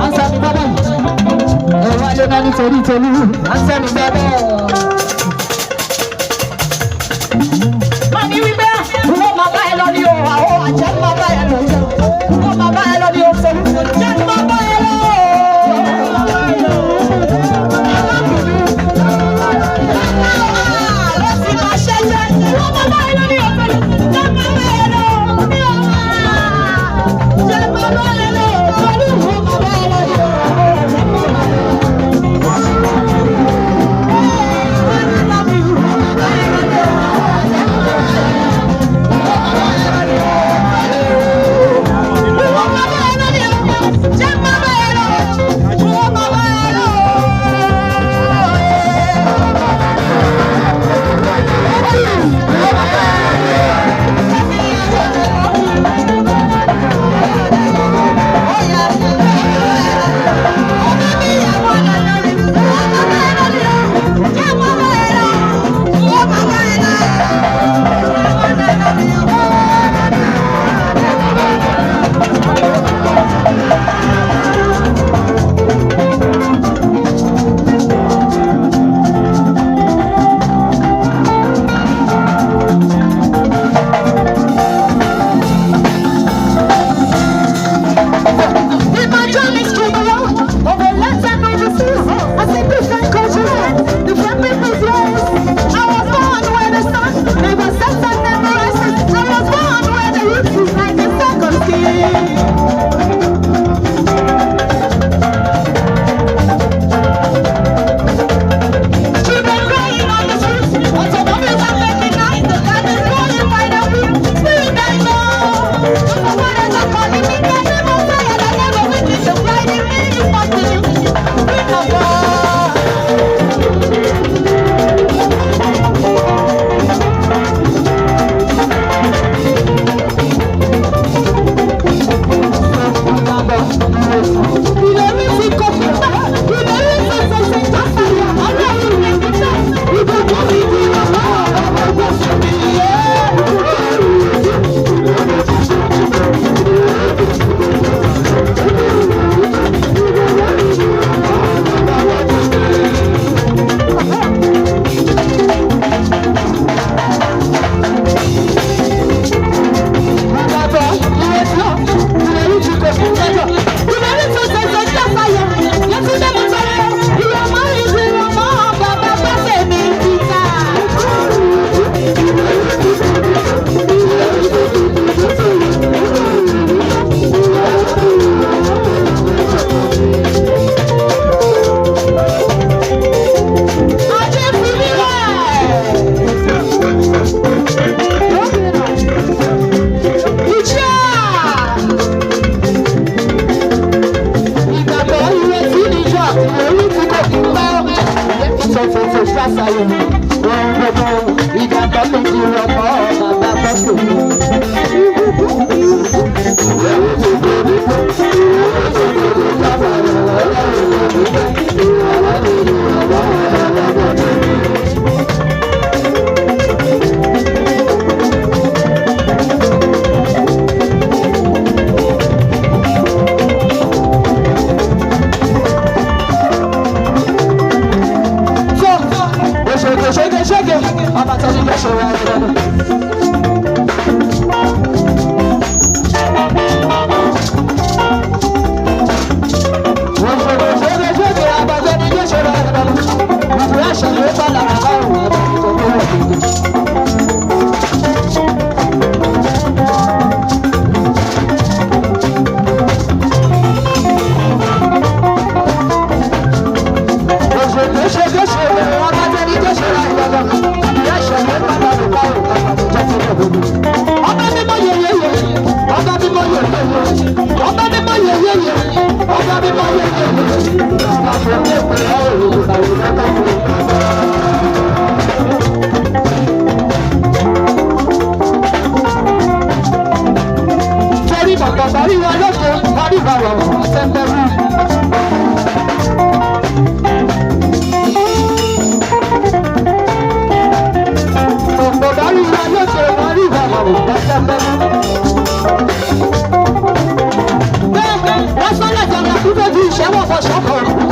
answer me baba. Ẹ̀wọ̀n alẹ́ náà nítorí tolú, answer me baba. Mami wípé, wọ́n máa bá ẹ lọ ní o, àwọn àjẹ́ máa bá ẹ lọ jẹ́. Wọ́n máa bá ẹ lọ ní o, tolú, jẹ́ máa bá ẹ lọ. fẹ́ fi ìṣẹ́wọ̀ fọ ṣọ́kọ̀.